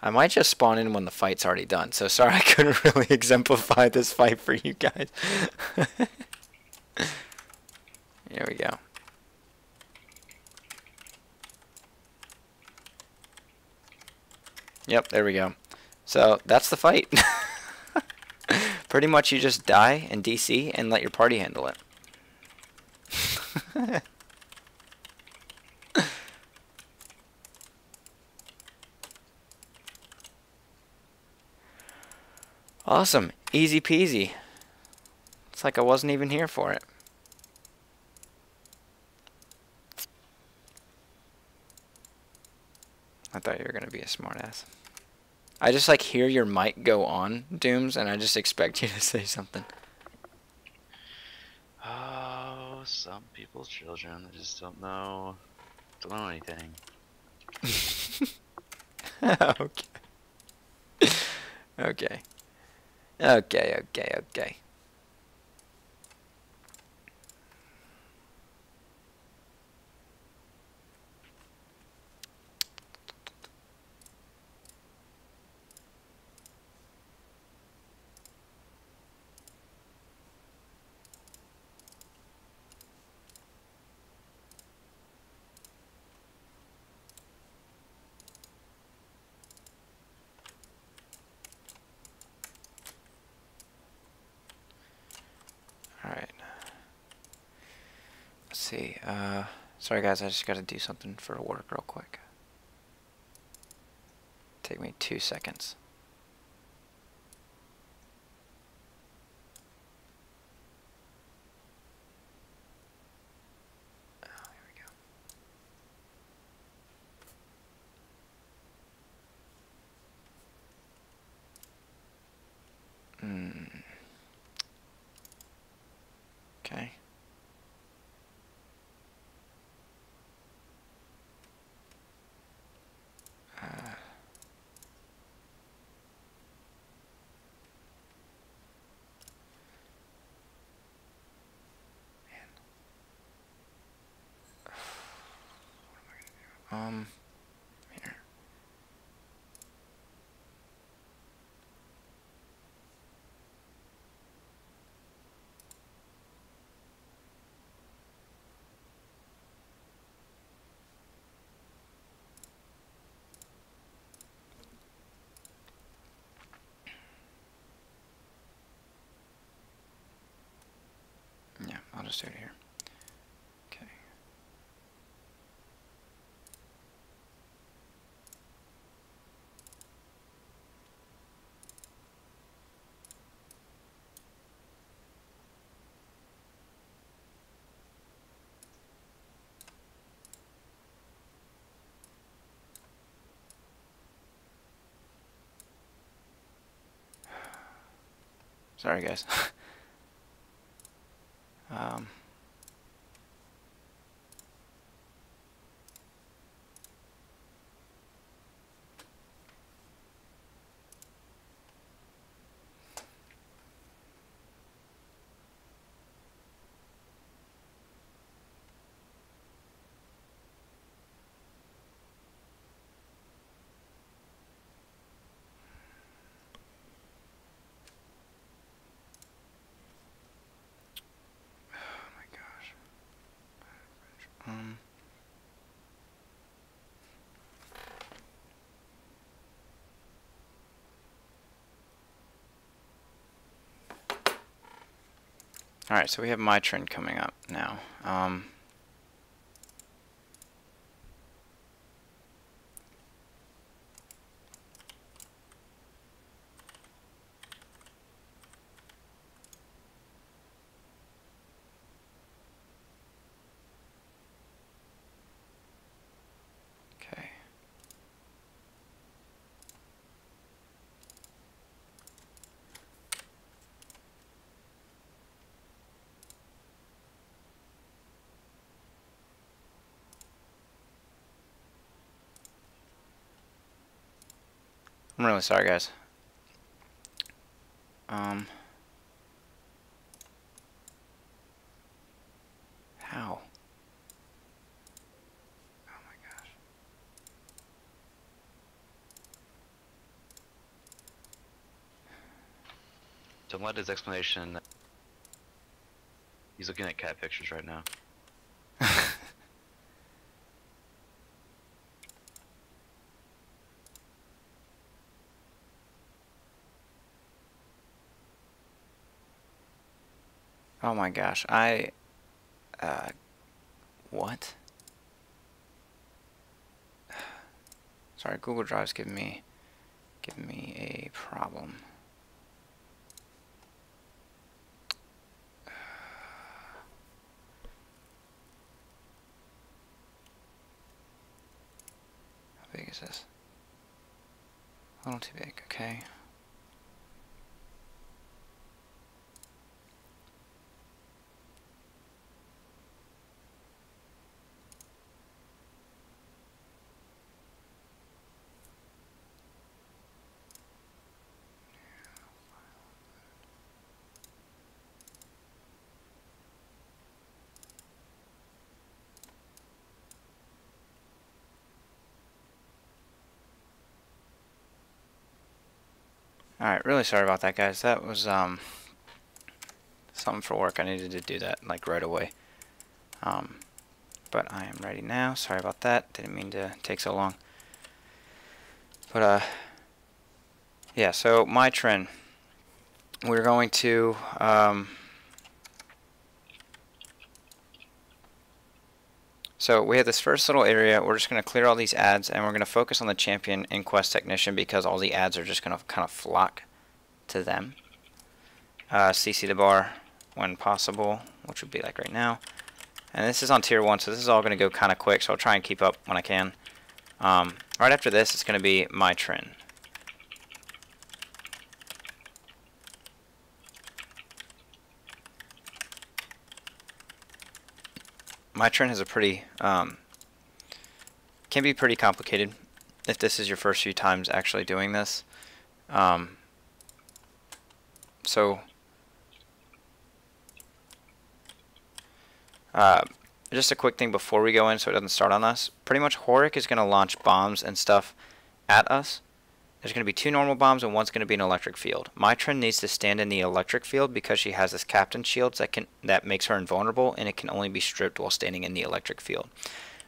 I might just spawn in when the fight's already done, so sorry I couldn't really exemplify this fight for you guys. Here we go. Yep, there we go. So that's the fight. Pretty much you just die and DC and let your party handle it. Awesome. Easy peasy. It's like I wasn't even here for it. I thought you were going to be a smartass. I just like hear your mic go on, Dooms, and I just expect you to say something. Oh, some people's children just don't know anything. Okay. Okay. Okay. see. Sorry guys, I just gotta do something for work real quick. Take me 2 seconds. Oh, here we go. Okay. Here. Yeah, I'll just do it here. Okay. Sorry guys. Oh my gosh. Alright, so we have my Trin coming up now. Okay. I'm really sorry, guys. How? Oh my gosh. Don't let his explanation. He's looking at cat pictures right now. Oh my gosh, what? Sorry, Google Drive's giving me a problem. How big is this? A little too big, okay. Alright, really sorry about that, guys. That was something for work. I needed to do that like right away. But I am ready now. Sorry about that. Didn't mean to take so long. But yeah, so my Trin. We're going to So we have this first little area. We're just going to clear all these ads, and we're going to focus on the champion and quest technician because all the ads are just going to kind of flock to them. CC the bar when possible, which would be like right now. And this is on tier 1, so this is all going to go kind of quick, so I'll try and keep up when I can. Right after this, it's going to be my Trin. My Trin has a pretty, can be pretty complicated if this is your first few times actually doing this. Just a quick thing before we go in so it doesn't start on us. Pretty much Horik is going to launch bombs and stuff at us. There's going to be 2 normal bombs and one's going to be an electric field. My Trin needs to stand in the electric field because she has this captain shield that makes her invulnerable, and it can only be stripped while standing in the electric field.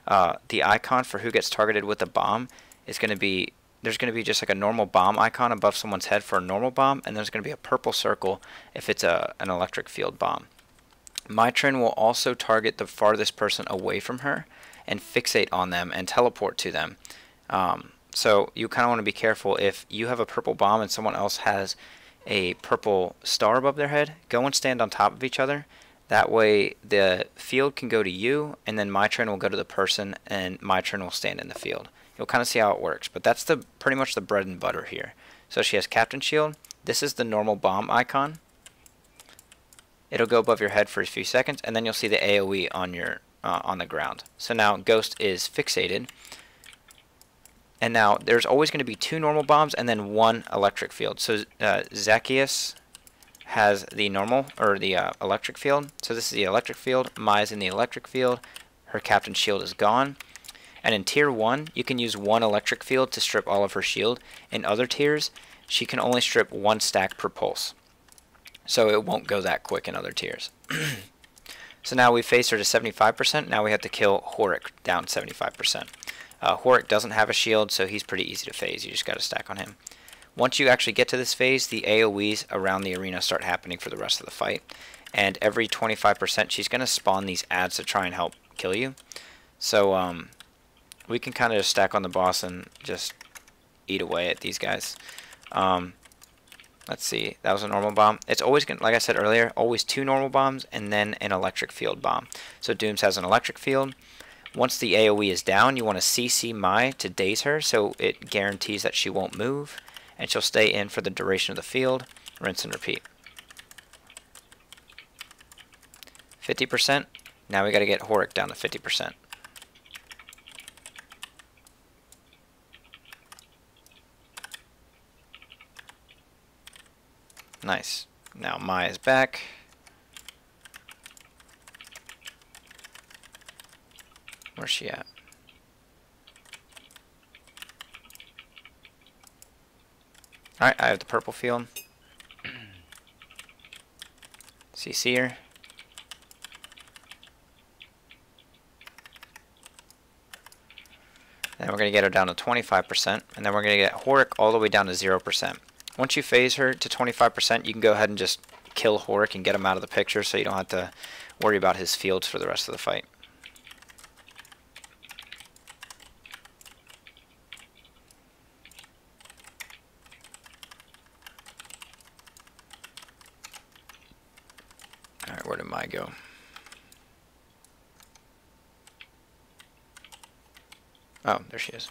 The icon for who gets targeted with a bomb is going to be, there's going to be just like a normal bomb icon above someone's head for a normal bomb, and there's going to be a purple circle if it's an electric field bomb. My Trin will also target the farthest person away from her and fixate on them and teleport to them. So you kind of want to be careful if you have a purple bomb and someone else has a purple star above their head. Go and stand on top of each other. That way the field can go to you, and then my Trin will go to the person, and my Trin will stand in the field. You'll kind of see how it works, but that's pretty much the bread and butter here. So she has captain shield. This is the normal bomb icon. It'll go above your head for a few seconds, and then you'll see the AoE on your on the ground. So now Ghost is fixated, and now there's always going to be 2 normal bombs and then 1 electric field. So Zacchaeus has the normal or the electric field. So this is the electric field. Mai's in the electric field. Her captain shield is gone. And in tier 1, you can use 1 electric field to strip all of her shield. In other tiers, she can only strip 1 stack per pulse. So it won't go that quick in other tiers. So now we phased her to 75%. Now we have to kill Horik down 75%. Horik doesn't have a shield, so he's pretty easy to phase. You just got to stack on him. Once you actually get to this phase, the AoEs around the arena start happening for the rest of the fight. And every 25%, she's going to spawn these ads to try and help kill you. So we can kind of just stack on the boss and just eat away at these guys. Let's see, that was a normal bomb. It's always, like I said earlier, always 2 normal bombs and then an electric field bomb. So Dooms has an electric field. Once the AoE is down, you want to CC Mai to daze her, so it guarantees that she won't move, and she'll stay in for the duration of the field. Rinse and repeat. 50%. Now we got to get Horik down to 50%. Nice. Now Mai is back. Where's she at? Alright, I have the purple field. CC her. Then we're going to get her down to 25%, and then we're going to get Horik all the way down to 0%. Once you phase her to 25%, you can go ahead and just kill Horik and get him out of the picture so you don't have to worry about his fields for the rest of the fight. Alright, where did Mai go? Oh, there she is.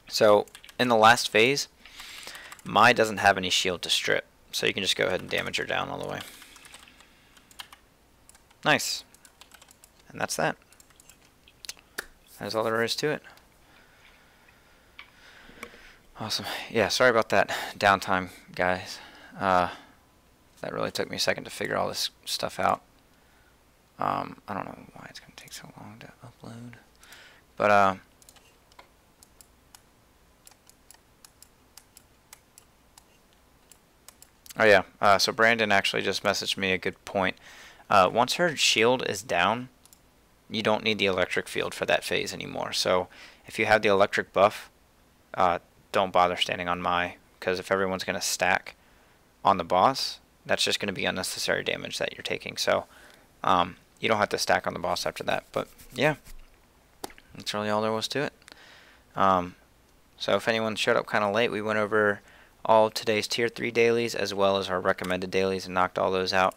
So, in the last phase, Mai doesn't have any shield to strip, so you can just go ahead and damage her down all the way. Nice. And that's that. That's all there is to it. Awesome. Yeah, sorry about that downtime, guys. That really took me a second to figure all this stuff out. I don't know why it's going to take so long to upload. But, oh yeah, so Brandon actually just messaged me a good point. Once her shield is down, you don't need the electric field for that phase anymore. So if you have the electric buff, don't bother standing on Mai, because if everyone's going to stack on the boss, that's just going to be unnecessary damage that you're taking. So You don't have to stack on the boss after that. But yeah, that's really all there was to it. So if anyone showed up kind of late, we went over all of today's tier 3 dailies as well as our recommended dailies and knocked all those out.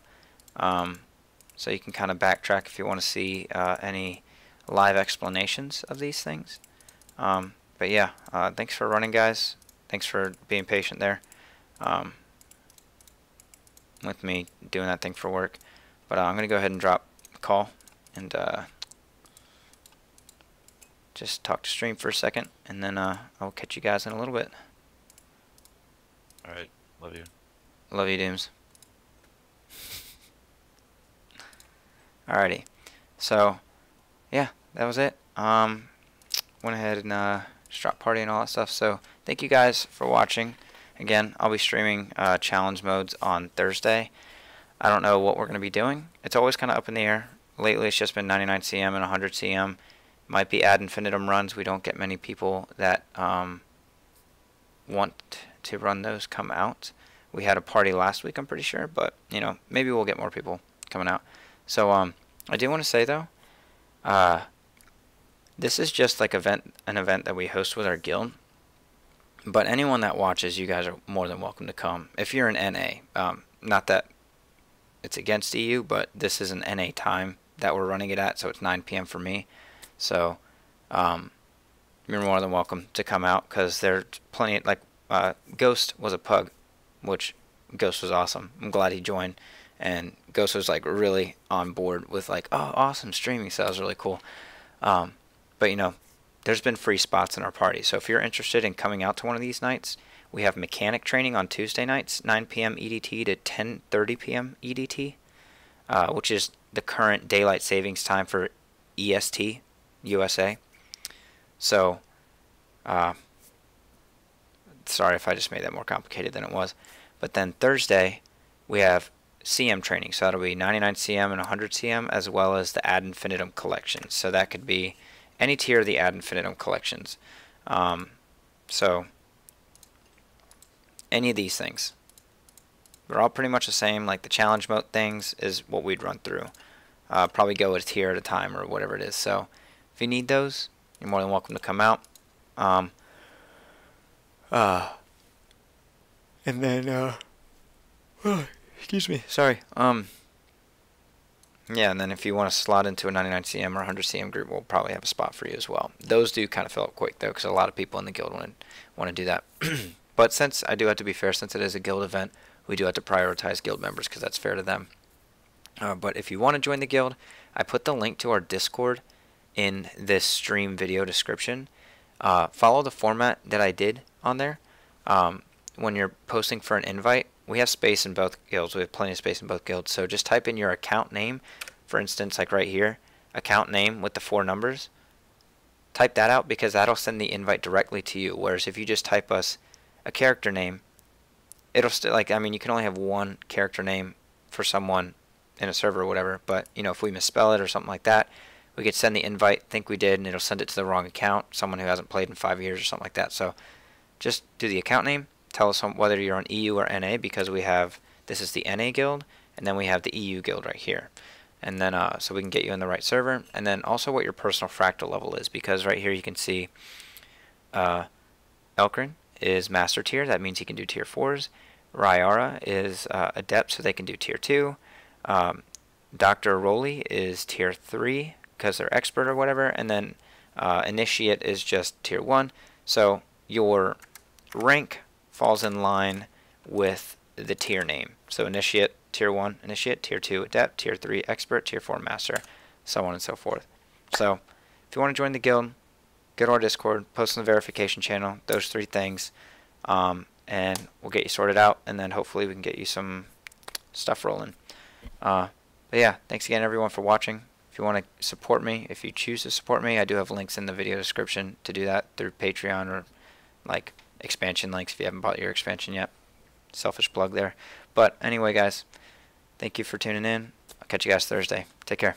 So you can kind of backtrack if you want to see any live explanations of these things. But yeah, thanks for running, guys. Thanks for being patient there with me doing that thing for work. But I'm going to go ahead and drop the call and just talk to stream for a second, and then I'll catch you guys in a little bit. Alright, love you. Love you, Dooms. Alrighty, so yeah, that was it. Went ahead and just dropped party and all that stuff. So thank you guys for watching. Again, I'll be streaming challenge modes on Thursday. I don't know what we're going to be doing. It's always kind of up in the air. Lately it's just been 99 CM and 100 CM. Might be ad infinitum runs. We don't get many people that want to run those come out. We had a party last week, I'm pretty sure, but you know, maybe we'll get more people coming out. So I do want to say though, this is just like an event that we host with our guild. But anyone that watches, you guys are more than welcome to come. If you're an NA, not that it's against EU, but this is an NA time that we're running it at, so it's 9 PM for me. So you're more than welcome to come out, because there's plenty, like Ghost was a pug, which Ghost was awesome. I'm glad he joined, and Ghost was like really on board with like, oh, awesome streaming, so that was really cool. But you know, there's been free spots in our party, so if you're interested in coming out to one of these nights, we have mechanic training on Tuesday nights, 9 PM EDT to 10:30 PM EDT, which is the current daylight savings time for EST USA. So sorry if I just made that more complicated than it was. But then Thursday we have CM training, so that'll be 99 CM and 100 CM, as well as the ad infinitum collections. So that could be any tier of the ad infinitum collections. So any of these things, they're all pretty much the same. Like the challenge mode things is what we'd run through. Probably go a tier at a time or whatever it is. So if you need those, you're more than welcome to come out. And then excuse me, sorry. Yeah, and then if you want to slot into a 99 CM or 100 CM group, we'll probably have a spot for you as well. Those do kind of fill up quick though, because a lot of people in the guild want to do that. But since I do have to be fair, since it is a guild event, we do have to prioritize guild members because that's fair to them. But if you want to join the guild, I put the link to our Discord in this stream video description. Follow the format that I did on there. When you're posting for an invite, we have space in both guilds. We have plenty of space in both guilds. So just type in your account name. For instance, like right here, account name with the 4 numbers. Type that out, because that'll send the invite directly to you. Whereas if you just type us a character name, it'll still, like, I mean, you can only have one character name for someone in a server or whatever. But, you know, if we misspell it or something like that, we could send the invite, think we did, and it'll send it to the wrong account, someone who hasn't played in 5 years or something like that. So just do the account name. Tell us whether you're on EU or NA, because we have, this is the NA guild, and then we have the EU guild right here. And then, so we can get you in the right server. And then also what your personal fractal level is, because right here you can see Elkrin is master tier. That means he can do tier 4s. Ryara is adept, so they can do tier 2. Dr. Rowley is tier 3, because they're expert or whatever. And then initiate is just tier 1. So your rank falls in line with the tier name. So initiate, tier 1, initiate, tier 2, adept, tier 3, expert, tier 4, master, so on and so forth. So if you want to join the guild, go to our Discord, post on the verification channel, those 3 things, and we'll get you sorted out, and then hopefully we can get you some stuff rolling. But yeah, thanks again everyone for watching. If you want to support me, if you choose to support me, I do have links in the video description to do that through Patreon or like expansion links if you haven't bought your expansion yet. Selfish plug there. But anyway, guys, thank you for tuning in. I'll catch you guys Thursday. Take care.